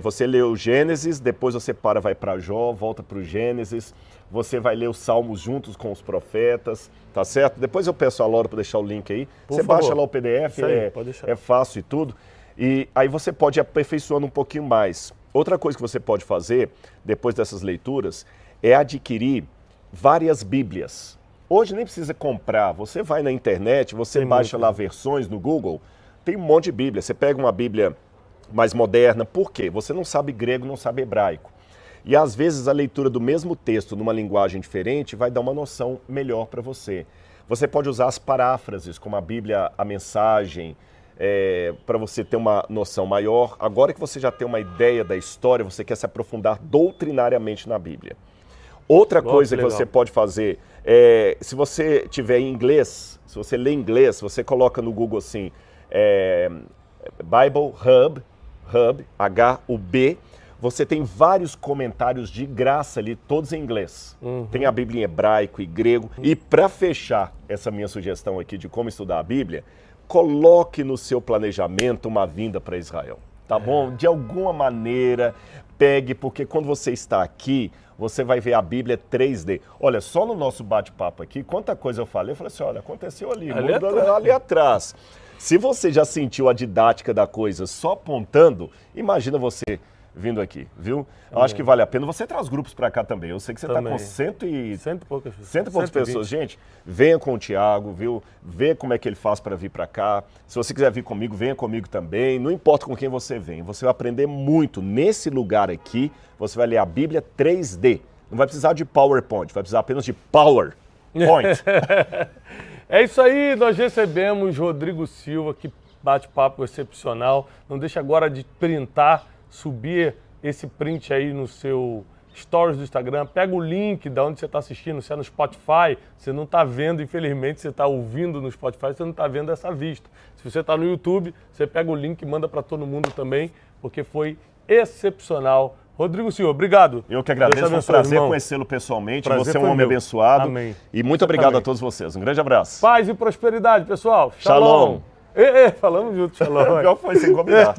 Você lê o Gênesis, depois você vai para Jó, volta para o Gênesis, você vai ler os Salmos juntos com os profetas, tá certo? Depois eu peço a Laura para deixar o link aí. Você baixa lá o PDF, é fácil e tudo. E aí você pode ir aperfeiçoando um pouquinho mais. Outra coisa que você pode fazer, depois dessas leituras, é adquirir várias Bíblias. Hoje nem precisa comprar, você vai na internet, você baixa lá versões no Google, tem um monte de Bíblia. Você pega uma Bíblia mais moderna, por quê? Você não sabe grego, não sabe hebraico. E às vezes a leitura do mesmo texto numa linguagem diferente vai dar uma noção melhor para você. Você pode usar as paráfrases, como a Bíblia, a Mensagem, para você ter uma noção maior. Agora que você já tem uma ideia da história, você quer se aprofundar doutrinariamente na Bíblia. Outra coisa que você pode fazer, se você tiver em inglês, se você lê inglês, você coloca no Google assim, Bible Hub, H-U-B, você tem vários comentários de graça ali, todos em inglês. Tem a Bíblia em hebraico e grego. E para fechar essa minha sugestão aqui de como estudar a Bíblia, coloque no seu planejamento uma vinda para Israel, tá bom? De alguma maneira, pegue, porque quando você está aqui, você vai ver a Bíblia 3D. Olha, só no nosso bate-papo aqui, quanta coisa eu falei assim, olha, aconteceu ali atrás. Se você já sentiu a didática da coisa só apontando, imagina você vindo aqui, viu? Eu acho que vale a pena. Você traz grupos para cá também. Eu sei que você está com cento e poucas pessoas. Gente, venha com o Tiago, viu? Vê como é que ele faz para vir para cá. Se você quiser vir comigo, venha comigo também. Não importa com quem você vem. Você vai aprender muito. Nesse lugar aqui, você vai ler a Bíblia 3D. Não vai precisar de PowerPoint, vai precisar apenas de PowerPoint. É isso aí, nós recebemos Rodrigo Silva, que bate-papo excepcional. Não deixa agora de printar, subir esse print aí no seu stories do Instagram, pega o link de onde você está assistindo, se é no Spotify, você não está vendo, infelizmente, você está ouvindo no Spotify, você não está vendo essa vista. Se você está no YouTube, você pega o link e manda para todo mundo também, porque foi excepcional. Rodrigo Silva, obrigado. Eu que agradeço, foi um prazer conhecê-lo pessoalmente, você é um homem abençoado. Amém. E muito obrigado a todos vocês. Um grande abraço. Paz e prosperidade, pessoal. Shalom. Falamos junto, shalom. Pior foi sem combinar.